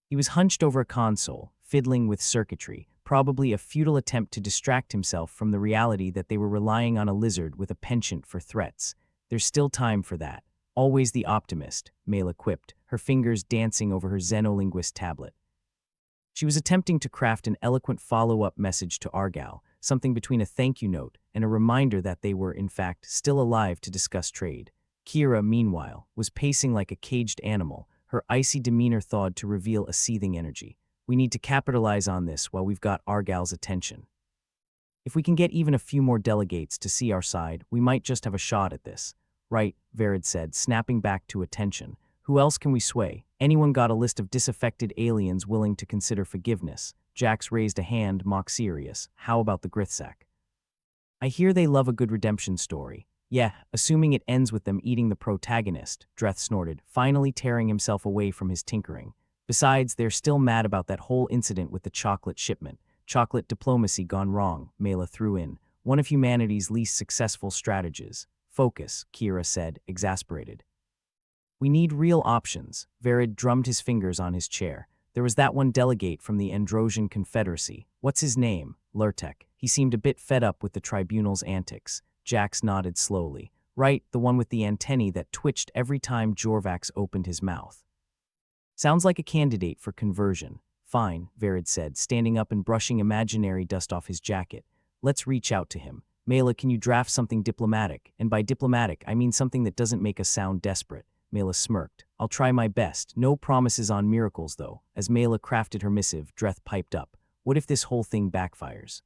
He was hunched over a console, fiddling with circuitry, probably a futile attempt to distract himself from the reality that they were relying on a lizard with a penchant for threats. "There's still time for that. Always the optimist," Mela quipped, her fingers dancing over her Xenolinguist tablet. She was attempting to craft an eloquent follow-up message to Argyll, something between a thank you note and a reminder that they were, in fact, still alive to discuss trade. Kira, meanwhile, was pacing like a caged animal, her icy demeanor thawed to reveal a seething energy. "We need to capitalize on this while we've got Argyll's attention. If we can get even a few more delegates to see our side, we might just have a shot at this." "Right," Verid said, snapping back to attention. "Who else can we sway? Anyone got a list of disaffected aliens willing to consider forgiveness?" Jax raised a hand, mock serious. "How about the Grithsack?" "I hear they love a good redemption story." "Yeah, assuming it ends with them eating the protagonist," Dreth snorted, finally tearing himself away from his tinkering. "Besides, they're still mad about that whole incident with the chocolate shipment. Chocolate diplomacy gone wrong," Mela threw in. "One of humanity's least successful strategies." "Focus," Kira said, exasperated. "We need real options." Verid drummed his fingers on his chair. "There was that one delegate from the Androsian Confederacy. What's his name?" "Lurtek. He seemed a bit fed up with the Tribunal's antics." Jax nodded slowly. "Right, the one with the antennae that twitched every time Jorvax opened his mouth." "Sounds like a candidate for conversion." "Fine," Verid said, standing up and brushing imaginary dust off his jacket. "Let's reach out to him. Mela, can you draft something diplomatic? And by diplomatic, I mean something that doesn't make us sound desperate." Mela smirked. "I'll try my best. No promises on miracles, though." As Mela crafted her missive, Dreth piped up. "What if this whole thing backfires?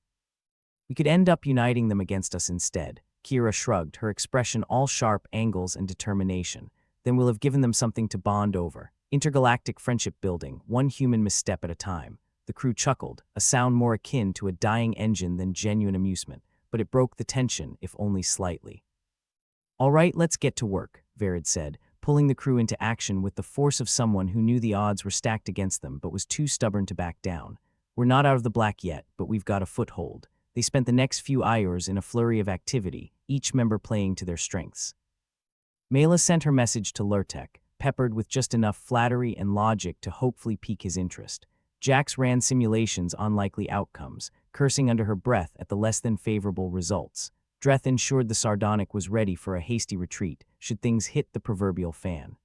We could end up uniting them against us instead." Kira shrugged, her expression all sharp angles and determination. "Then we'll have given them something to bond over. Intergalactic friendship building, one human misstep at a time." The crew chuckled, a sound more akin to a dying engine than genuine amusement, but it broke the tension, if only slightly. "All right, let's get to work," Verid said, pulling the crew into action with the force of someone who knew the odds were stacked against them but was too stubborn to back down. "We're not out of the black yet, but we've got a foothold." They spent the next few hours in a flurry of activity, each member playing to their strengths. Mela sent her message to Lurtek, peppered with just enough flattery and logic to hopefully pique his interest. Jax ran simulations on likely outcomes, cursing under her breath at the less-than-favorable results. Dreth ensured the Sardonic was ready for a hasty retreat, should things hit the proverbial fan.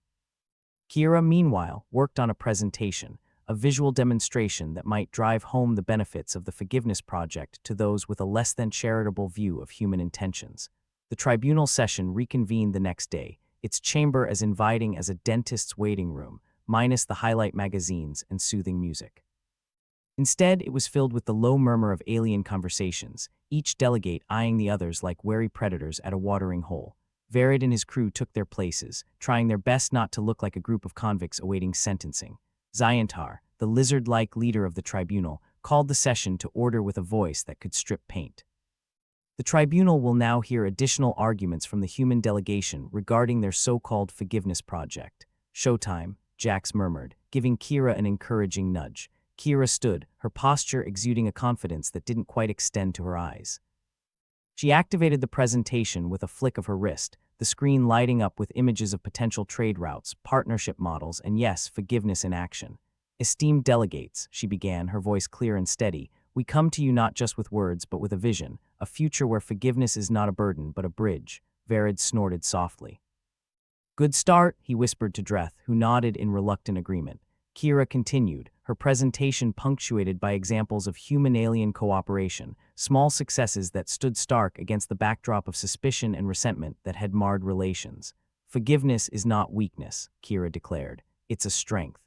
Kira, meanwhile, worked on a presentation, a visual demonstration that might drive home the benefits of the Forgiveness Project to those with a less-than-charitable view of human intentions. The tribunal session reconvened the next day, its chamber as inviting as a dentist's waiting room, minus the highlight magazines and soothing music. Instead, it was filled with the low murmur of alien conversations, each delegate eyeing the others like wary predators at a watering hole. Verid and his crew took their places, trying their best not to look like a group of convicts awaiting sentencing. Zyantar, the lizard-like leader of the tribunal, called the session to order with a voice that could strip paint. "The tribunal will now hear additional arguments from the human delegation regarding their so-called forgiveness project." "Showtime," Jax murmured, giving Kira an encouraging nudge. Kira stood, her posture exuding a confidence that didn't quite extend to her eyes. She activated the presentation with a flick of her wrist, the screen lighting up with images of potential trade routes, partnership models, and yes, forgiveness in action. "Esteemed delegates," she began, her voice clear and steady, "we come to you not just with words but with a vision, a future where forgiveness is not a burden but a bridge." Verid snorted softly. "Good start," he whispered to Dreth, who nodded in reluctant agreement. Kira continued, her presentation punctuated by examples of human-alien cooperation, small successes that stood stark against the backdrop of suspicion and resentment that had marred relations. "Forgiveness is not weakness," Kira declared. "It's a strength.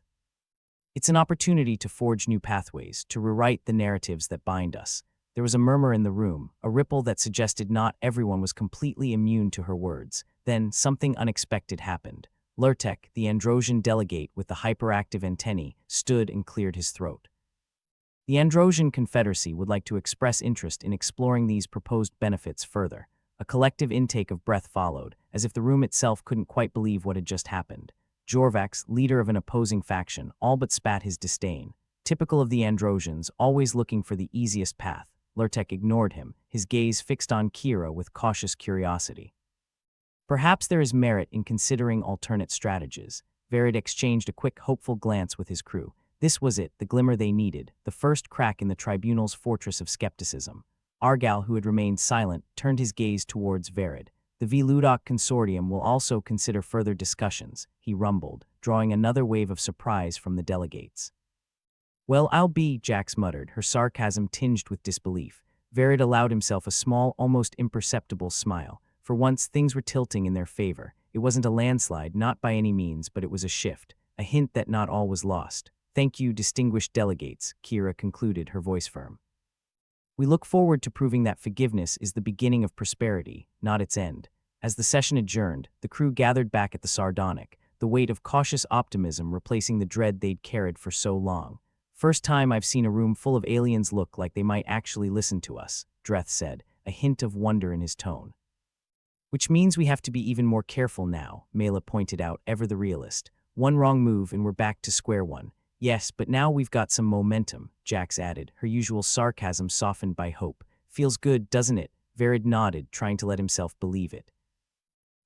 It's an opportunity to forge new pathways, to rewrite the narratives that bind us." There was a murmur in the room, a ripple that suggested not everyone was completely immune to her words. Then something unexpected happened. Lurtek, the Androsian delegate with the hyperactive antennae, stood and cleared his throat. The Androsian Confederacy would like to express interest in exploring these proposed benefits further. A collective intake of breath followed, as if the room itself couldn't quite believe what had just happened. Jorvax, leader of an opposing faction, all but spat his disdain. Typical of the Androsians, always looking for the easiest path, Lurtek ignored him, his gaze fixed on Kira with cautious curiosity. Perhaps there is merit in considering alternate strategies. Verid exchanged a quick, hopeful glance with his crew. This was it, the glimmer they needed, the first crack in the Tribunal's fortress of skepticism. Argal, who had remained silent, turned his gaze towards Verid. The Vludok Consortium will also consider further discussions, he rumbled, drawing another wave of surprise from the delegates. Well, I'll be, Jax muttered, her sarcasm tinged with disbelief. Verid allowed himself a small, almost imperceptible smile. For once, things were tilting in their favor. It wasn't a landslide, not by any means, but it was a shift, a hint that not all was lost. Thank you, distinguished delegates, Kira concluded, her voice firm. We look forward to proving that forgiveness is the beginning of prosperity, not its end. As the session adjourned, the crew gathered back at the sardonic, the weight of cautious optimism replacing the dread they'd carried for so long. First time I've seen a room full of aliens look like they might actually listen to us, Dreth said, a hint of wonder in his tone. Which means we have to be even more careful now, Mela pointed out, ever the realist. One wrong move and we're back to square one. Yes, but now we've got some momentum, Jax added, her usual sarcasm softened by hope. Feels good, doesn't it? Verid nodded, trying to let himself believe it.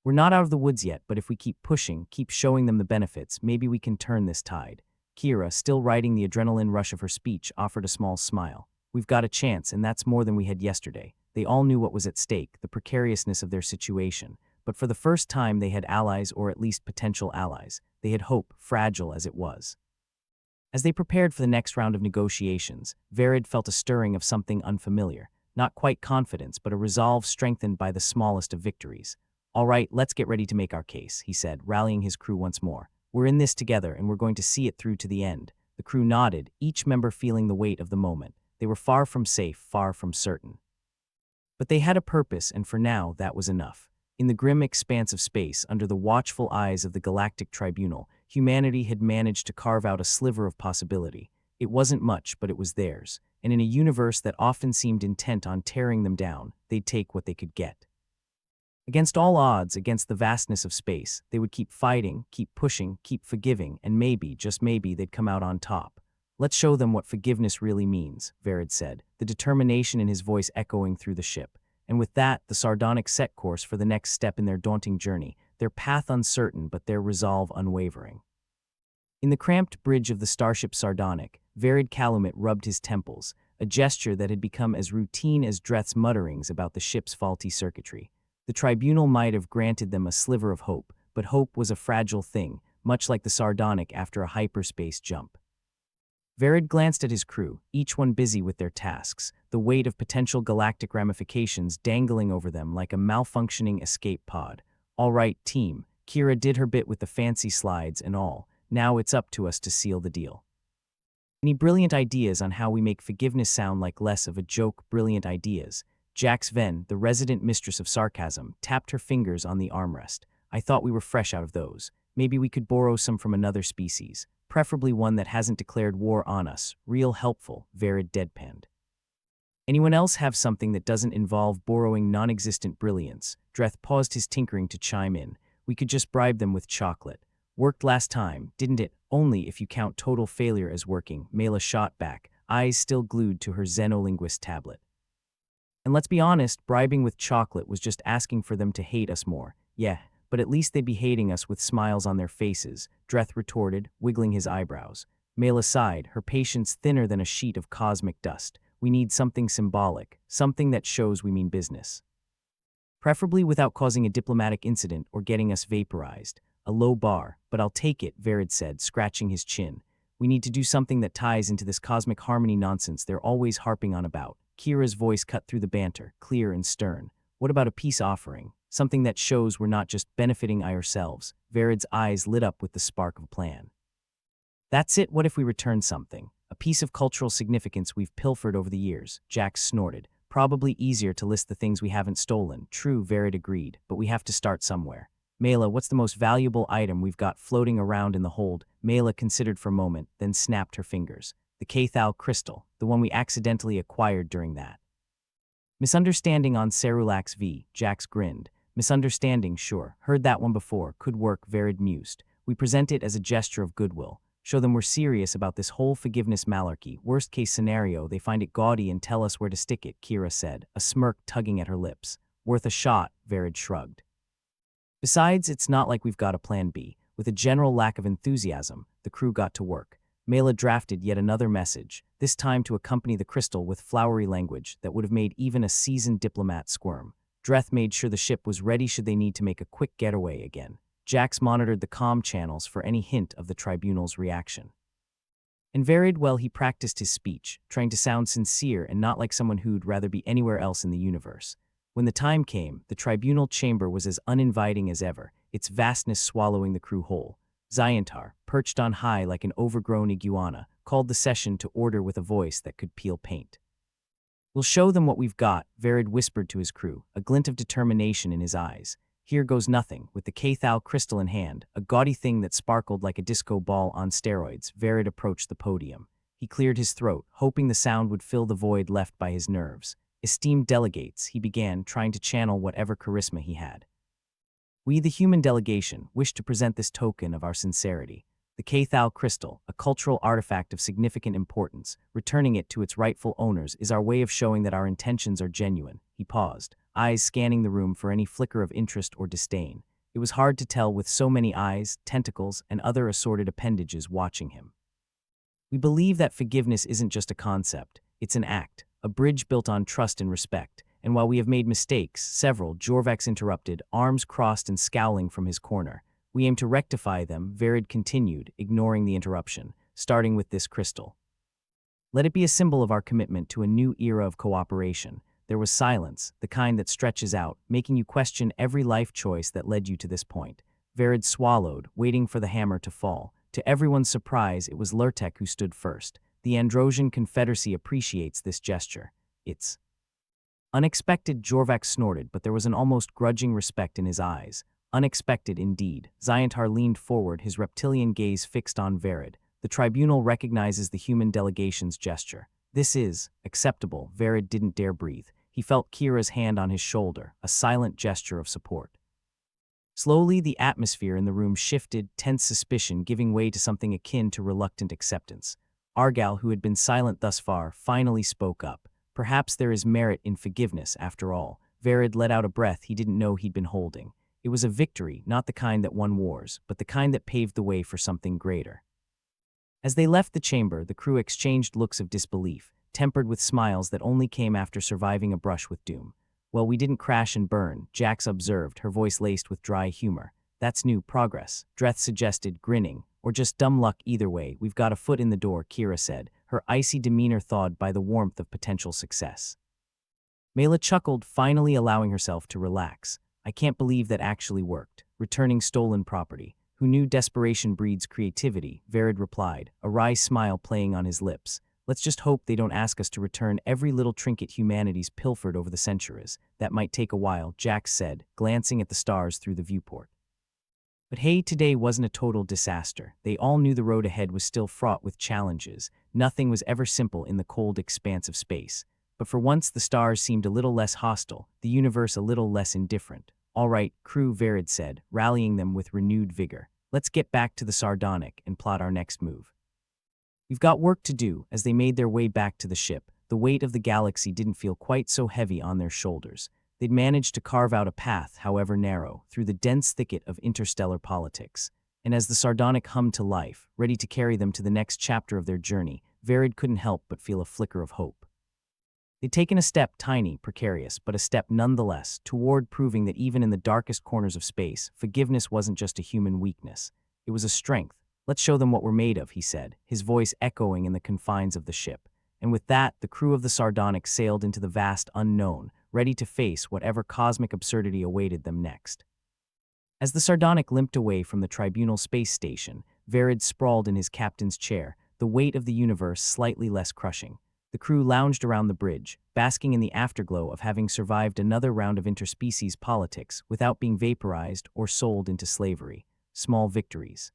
We're not out of the woods yet, but if we keep pushing, keep showing them the benefits, maybe we can turn this tide. Kira, still riding the adrenaline rush of her speech, offered a small smile. We've got a chance, and that's more than we had yesterday. They all knew what was at stake, the precariousness of their situation. But for the first time they had allies, or at least potential allies. They had hope, fragile as it was. As they prepared for the next round of negotiations, Verid felt a stirring of something unfamiliar. Not quite confidence, but a resolve strengthened by the smallest of victories. All right, let's get ready to make our case, he said, rallying his crew once more. We're in this together, and we're going to see it through to the end. The crew nodded, each member feeling the weight of the moment. They were far from safe, far from certain. But they had a purpose, and for now, that was enough. In the grim expanse of space, under the watchful eyes of the Galactic Tribunal, humanity had managed to carve out a sliver of possibility. It wasn't much, but it was theirs. And in a universe that often seemed intent on tearing them down, they'd take what they could get. Against all odds, against the vastness of space, they would keep fighting, keep pushing, keep forgiving, and maybe, just maybe, they'd come out on top. Let's show them what forgiveness really means, Verid said, the determination in his voice echoing through the ship. And with that, the sardonic set course for the next step in their daunting journey, their path uncertain but their resolve unwavering. In the cramped bridge of the starship Sardonic, Verid Calumet rubbed his temples, a gesture that had become as routine as Dreth's mutterings about the ship's faulty circuitry. The tribunal might have granted them a sliver of hope, but hope was a fragile thing, much like the Sardonic after a hyperspace jump. Verid glanced at his crew, each one busy with their tasks, the weight of potential galactic ramifications dangling over them like a malfunctioning escape pod. All right, team, Kira did her bit with the fancy slides and all. Now it's up to us to seal the deal. Any brilliant ideas on how we make forgiveness sound like less of a joke? Brilliant ideas. Jax Ven, the resident mistress of sarcasm, tapped her fingers on the armrest. I thought we were fresh out of those. Maybe we could borrow some from another species, preferably one that hasn't declared war on us. Real helpful, Verid deadpanned. Anyone else have something that doesn't involve borrowing non-existent brilliance? Dreth paused his tinkering to chime in. We could just bribe them with chocolate. Worked last time, didn't it? Only if you count total failure as working, Mela shot back, eyes still glued to her Xenolinguist tablet. And let's be honest, bribing with chocolate was just asking for them to hate us more. Yeah, but at least they'd be hating us with smiles on their faces, Dreth retorted, wiggling his eyebrows. Mela sighed, her patience thinner than a sheet of cosmic dust. We need something symbolic, something that shows we mean business. Preferably without causing a diplomatic incident or getting us vaporized. A low bar, but I'll take it, Verid said, scratching his chin. We need to do something that ties into this cosmic harmony nonsense they're always harping on about. Kira's voice cut through the banter, clear and stern. What about a peace offering? Something that shows we're not just benefiting ourselves. Verid's eyes lit up with the spark of a plan. That's it, what if we return something? A piece of cultural significance we've pilfered over the years, Jax snorted. Probably easier to list the things we haven't stolen. True, Verid agreed, but we have to start somewhere. Mela, what's the most valuable item we've got floating around in the hold? Mela considered for a moment, then snapped her fingers. the Cathal crystal, the one we accidentally acquired during that. Misunderstanding on Cerulax V, Jax grinned. Misunderstanding, sure. Heard that one before. Could work, Verid mused. We present it as a gesture of goodwill. Show them we're serious about this whole forgiveness malarkey. Worst case scenario, they find it gaudy and tell us where to stick it, Kira said, a smirk tugging at her lips. Worth a shot, Verid shrugged. Besides, it's not like we've got a plan B. With a general lack of enthusiasm, the crew got to work. Mela drafted yet another message, this time to accompany the crystal with flowery language that would have made even a seasoned diplomat squirm. Dreth made sure the ship was ready should they need to make a quick getaway again. Jax monitored the comm channels for any hint of the tribunal's reaction. And Verid, well, he practiced his speech, trying to sound sincere and not like someone who'd rather be anywhere else in the universe. When the time came, the tribunal chamber was as uninviting as ever, its vastness swallowing the crew whole. Zyantar, perched on high like an overgrown iguana, called the session to order with a voice that could peel paint. We'll show them what we've got, Verid whispered to his crew, a glint of determination in his eyes. Here goes nothing. With the Cathal crystal in hand, a gaudy thing that sparkled like a disco ball on steroids, Verid approached the podium. He cleared his throat, hoping the sound would fill the void left by his nerves. Esteemed delegates, he began, trying to channel whatever charisma he had. We, the human delegation, wish to present this token of our sincerity. The Cathal crystal, a cultural artifact of significant importance, returning it to its rightful owners is our way of showing that our intentions are genuine. He paused, eyes scanning the room for any flicker of interest or disdain. It was hard to tell with so many eyes, tentacles, and other assorted appendages watching him. We believe that forgiveness isn't just a concept, it's an act, a bridge built on trust and respect. And while we have made mistakes, several, Jorvax interrupted, arms crossed and scowling from his corner. We aim to rectify them, Verid continued, ignoring the interruption, starting with this crystal. Let it be a symbol of our commitment to a new era of cooperation. There was silence, the kind that stretches out, making you question every life choice that led you to this point. Verid swallowed, waiting for the hammer to fall. To everyone's surprise, it was Lurtek who stood first. The Androsian Confederacy appreciates this gesture. It's unexpected, Jorvax snorted, but there was an almost grudging respect in his eyes. Unexpected indeed. Zyantar leaned forward, his reptilian gaze fixed on Verid. The tribunal recognizes the human delegation's gesture. This is acceptable. Verid didn't dare breathe. He felt Kira's hand on his shoulder, a silent gesture of support. Slowly, the atmosphere in the room shifted, tense suspicion giving way to something akin to reluctant acceptance. Argal, who had been silent thus far, finally spoke up. Perhaps there is merit in forgiveness, after all. Verid let out a breath he didn't know he'd been holding. It was a victory, not the kind that won wars, but the kind that paved the way for something greater. As they left the chamber, the crew exchanged looks of disbelief, tempered with smiles that only came after surviving a brush with doom. Well, we didn't crash and burn, Jax observed, her voice laced with dry humor. That's new progress, Dreth suggested, grinning. Or just dumb luck either way, we've got a foot in the door, Kira said, her icy demeanor thawed by the warmth of potential success. Mela chuckled, finally allowing herself to relax. I can't believe that actually worked. Returning stolen property. Who knew desperation breeds creativity? Verid replied, a wry smile playing on his lips. Let's just hope they don't ask us to return every little trinket humanity's pilfered over the centuries. That might take a while, Jax said, glancing at the stars through the viewport. But hey, today wasn't a total disaster. They all knew the road ahead was still fraught with challenges. Nothing was ever simple in the cold expanse of space. But for once the stars seemed a little less hostile, the universe a little less indifferent. All right, crew, Verid said, rallying them with renewed vigor. Let's get back to the Sardonic and plot our next move. We've got work to do. As they made their way back to the ship, the weight of the galaxy didn't feel quite so heavy on their shoulders. They'd managed to carve out a path, however narrow, through the dense thicket of interstellar politics. And as the Sardonic hummed to life, ready to carry them to the next chapter of their journey, Verid couldn't help but feel a flicker of hope. They'd taken a step, tiny, precarious, but a step nonetheless, toward proving that even in the darkest corners of space, forgiveness wasn't just a human weakness. It was a strength. Let's show them what we're made of, he said, his voice echoing in the confines of the ship. And with that, the crew of the Sardonic sailed into the vast unknown, ready to face whatever cosmic absurdity awaited them next. As the Sardonic limped away from the Tribunal space station, Verid sprawled in his captain's chair, the weight of the universe slightly less crushing. The crew lounged around the bridge, basking in the afterglow of having survived another round of interspecies politics without being vaporized or sold into slavery. Small victories.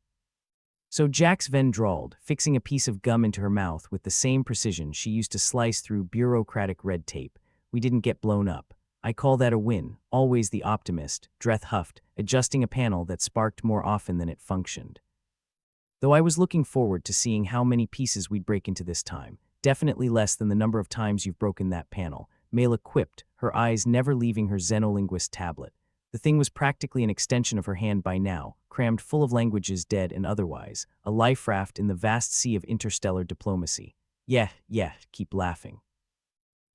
So Jax Ven drawled, fixing a piece of gum into her mouth with the same precision she used to slice through bureaucratic red tape. We didn't get blown up. I call that a win, always the optimist, Dreth huffed, adjusting a panel that sparked more often than it functioned. Though I was looking forward to seeing how many pieces we'd break into this time, definitely less than the number of times you've broken that panel, Mela quipped, her eyes never leaving her Xenolinguist tablet. The thing was practically an extension of her hand by now, crammed full of languages dead and otherwise, a life raft in the vast sea of interstellar diplomacy. Yeah, keep laughing.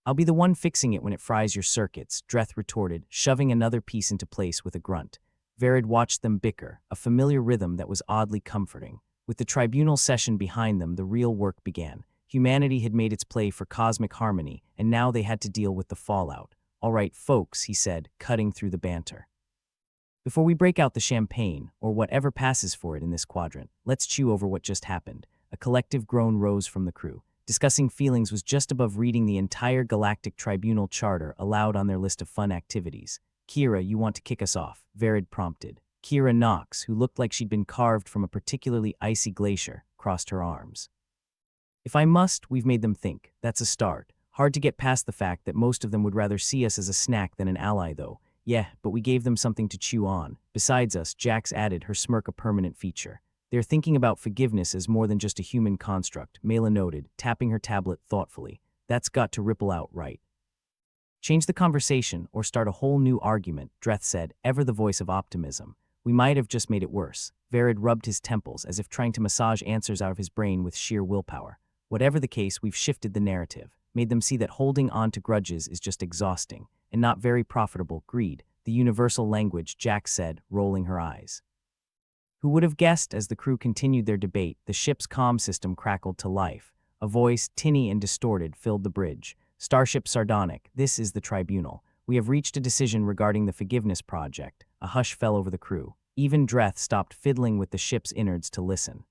I'll be the one fixing it when it fries your circuits, Dreth retorted, shoving another piece into place with a grunt. Verid watched them bicker, a familiar rhythm that was oddly comforting. With the tribunal session behind them, the real work began. Humanity had made its play for cosmic harmony, and now they had to deal with the fallout. All right, folks, he said, cutting through the banter. Before we break out the champagne, or whatever passes for it in this quadrant, let's chew over what just happened. A collective groan rose from the crew. Discussing feelings was just above reading the entire Galactic Tribunal charter aloud on their list of fun activities. Kira, you want to kick us off, Verid prompted. Kira Knox, who looked like she'd been carved from a particularly icy glacier, crossed her arms. If I must, we've made them think. That's a start. Hard to get past the fact that most of them would rather see us as a snack than an ally, though. Yeah, but we gave them something to chew on. Besides us, Jax added, her smirk a permanent feature. They're thinking about forgiveness as more than just a human construct, Mela noted, tapping her tablet thoughtfully. That's got to ripple out, right? Change the conversation or start a whole new argument, Dreth said, ever the voice of optimism. We might have just made it worse. Verid rubbed his temples as if trying to massage answers out of his brain with sheer willpower. Whatever the case, we've shifted the narrative, made them see that holding on to grudges is just exhausting and not very profitable. Greed, the universal language, Jax said, rolling her eyes. Who would have guessed? As the crew continued their debate, the ship's comm system crackled to life. A voice, tinny and distorted, filled the bridge. Starship Sardonic, this is the tribunal. We have reached a decision regarding the forgiveness project. A hush fell over the crew. Even Dreth stopped fiddling with the ship's innards to listen.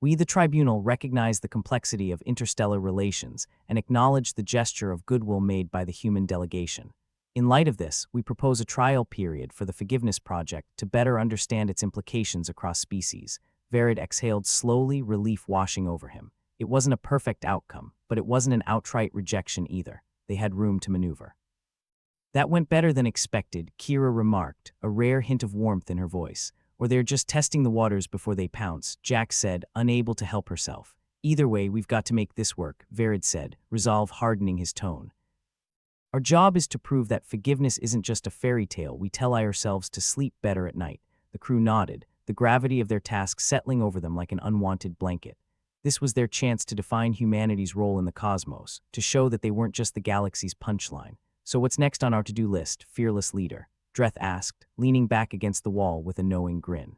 We, the tribunal, recognize the complexity of interstellar relations and acknowledge the gesture of goodwill made by the human delegation. In light of this, we propose a trial period for the forgiveness project to better understand its implications across species. Verid exhaled slowly, relief washing over him. It wasn't a perfect outcome, but it wasn't an outright rejection either. They had room to maneuver. That went better than expected, Kira remarked, a rare hint of warmth in her voice. Or they're just testing the waters before they pounce, Jax said, unable to help herself. Either way, we've got to make this work, Verid said, resolve hardening his tone. Our job is to prove that forgiveness isn't just a fairy tale we tell ourselves to sleep better at night. The crew nodded, the gravity of their task settling over them like an unwanted blanket. This was their chance to define humanity's role in the cosmos, to show that they weren't just the galaxy's punchline. So what's next on our to-do list, fearless leader? Dreth asked, leaning back against the wall with a knowing grin.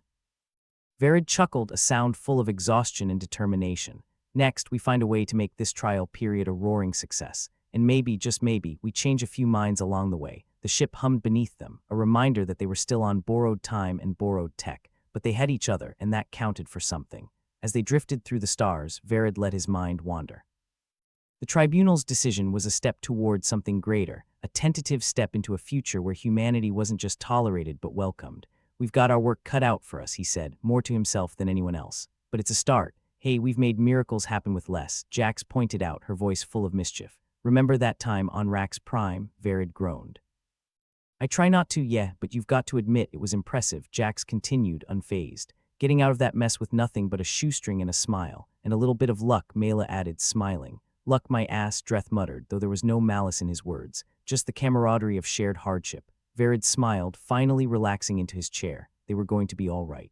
Verid chuckled, a sound full of exhaustion and determination. Next, we find a way to make this trial period a roaring success. And maybe, just maybe, we change a few minds along the way. The ship hummed beneath them, a reminder that they were still on borrowed time and borrowed tech. But they had each other, and that counted for something. As they drifted through the stars, Verid let his mind wander. The tribunal's decision was a step toward something greater, a tentative step into a future where humanity wasn't just tolerated but welcomed. We've got our work cut out for us, he said, more to himself than anyone else. But it's a start. Hey, we've made miracles happen with less, Jax pointed out, her voice full of mischief. Remember that time on Rax Prime? Verid groaned. I try not to, yeah, but you've got to admit it was impressive, Jax continued, unfazed. Getting out of that mess with nothing but a shoestring and a smile, and a little bit of luck, Mela added, smiling. Luck my ass, Dreth muttered, though there was no malice in his words, just the camaraderie of shared hardship. Verid smiled, finally relaxing into his chair. They were going to be all right.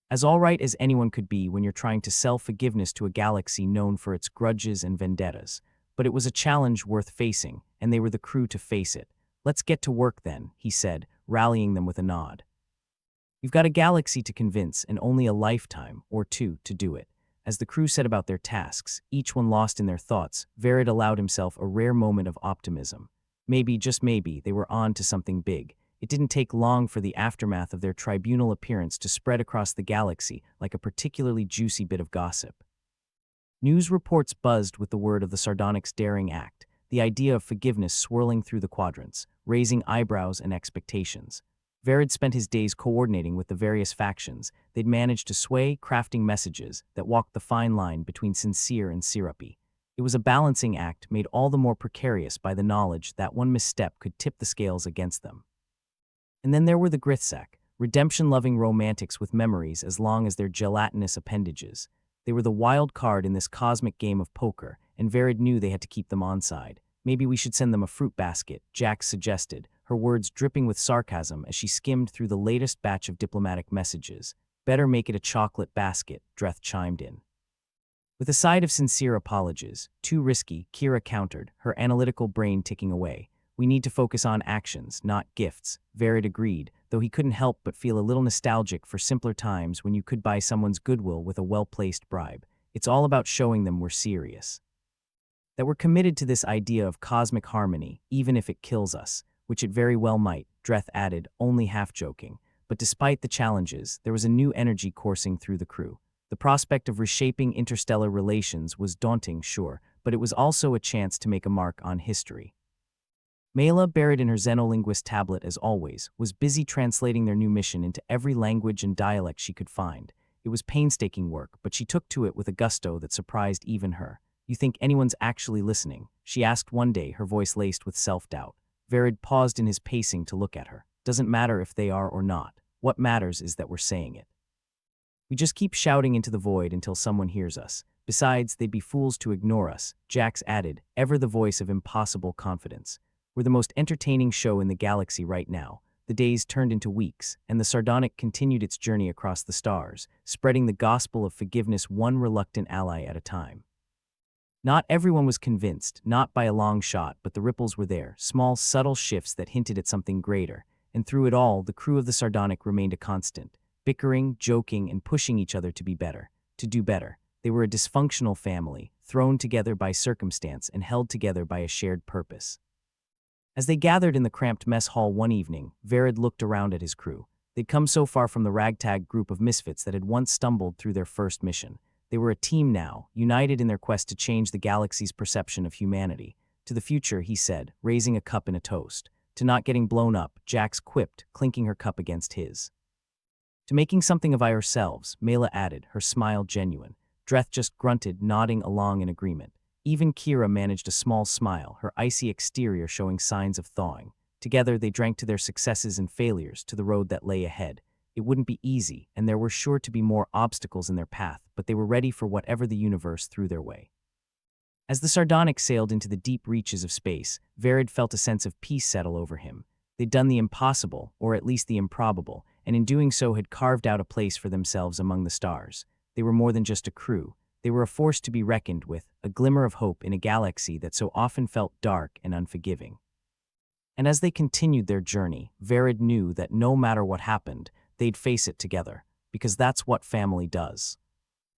As all right as anyone could be when you're trying to sell forgiveness to a galaxy known for its grudges and vendettas. But it was a challenge worth facing, and they were the crew to face it. Let's get to work then, he said, rallying them with a nod. You've got a galaxy to convince and only a lifetime, or two, to do it. As the crew set about their tasks, each one lost in their thoughts, Verid allowed himself a rare moment of optimism. Maybe, just maybe, they were on to something big. It didn't take long for the aftermath of their tribunal appearance to spread across the galaxy like a particularly juicy bit of gossip. News reports buzzed with the word of the Sardonic's daring act, the idea of forgiveness swirling through the quadrants, raising eyebrows and expectations. Verid spent his days coordinating with the various factions. They'd managed to sway, crafting messages that walked the fine line between sincere and syrupy. It was a balancing act made all the more precarious by the knowledge that one misstep could tip the scales against them. And then there were the Grithsak, redemption-loving romantics with memories as long as their gelatinous appendages. They were the wild card in this cosmic game of poker, and Verid knew they had to keep them on side. Maybe we should send them a fruit basket, Jax suggested, her words dripping with sarcasm as she skimmed through the latest batch of diplomatic messages. Better make it a chocolate basket, Dreth chimed in. With a side of sincere apologies, too risky, Kira countered, her analytical brain ticking away. We need to focus on actions, not gifts, Verid agreed, though he couldn't help but feel a little nostalgic for simpler times when you could buy someone's goodwill with a well-placed bribe. It's all about showing them we're serious. That we're committed to this idea of cosmic harmony, even if it kills us, which it very well might, Dreth added, only half-joking. But despite the challenges, there was a new energy coursing through the crew. The prospect of reshaping interstellar relations was daunting, sure, but it was also a chance to make a mark on history. Mela, buried in her Xenolinguist tablet as always, was busy translating their new mission into every language and dialect she could find. It was painstaking work, but she took to it with a gusto that surprised even her. You think anyone's actually listening? She asked one day, her voice laced with self-doubt. Verid paused in his pacing to look at her. Doesn't matter if they are or not. What matters is that we're saying it. We just keep shouting into the void until someone hears us. Besides, they'd be fools to ignore us, Jax added, ever the voice of impossible confidence. We're the most entertaining show in the galaxy right now. The days turned into weeks, and the Sardonic continued its journey across the stars, spreading the gospel of forgiveness one reluctant ally at a time. Not everyone was convinced, not by a long shot, but the ripples were there, small, subtle shifts that hinted at something greater. And through it all, the crew of the Sardonic remained a constant, bickering, joking, and pushing each other to be better, to do better. They were a dysfunctional family, thrown together by circumstance and held together by a shared purpose. As they gathered in the cramped mess hall one evening, Verid looked around at his crew. They'd come so far from the ragtag group of misfits that had once stumbled through their first mission. They were a team now, united in their quest to change the galaxy's perception of humanity. To the future, he said, raising a cup in a toast. To not getting blown up, Jax quipped, clinking her cup against his. To making something of ourselves, Mela added, her smile genuine. Dreth just grunted, nodding along in agreement. Even Kira managed a small smile, her icy exterior showing signs of thawing. Together, they drank to their successes and failures, to the road that lay ahead. It wouldn't be easy, and there were sure to be more obstacles in their path, but they were ready for whatever the universe threw their way. As the Sardonic sailed into the deep reaches of space, Verid felt a sense of peace settle over him. They'd done the impossible, or at least the improbable, and in doing so had carved out a place for themselves among the stars. They were more than just a crew. They were a force to be reckoned with, a glimmer of hope in a galaxy that so often felt dark and unforgiving. And as they continued their journey, Verid knew that no matter what happened, they'd face it together, because that's what family does.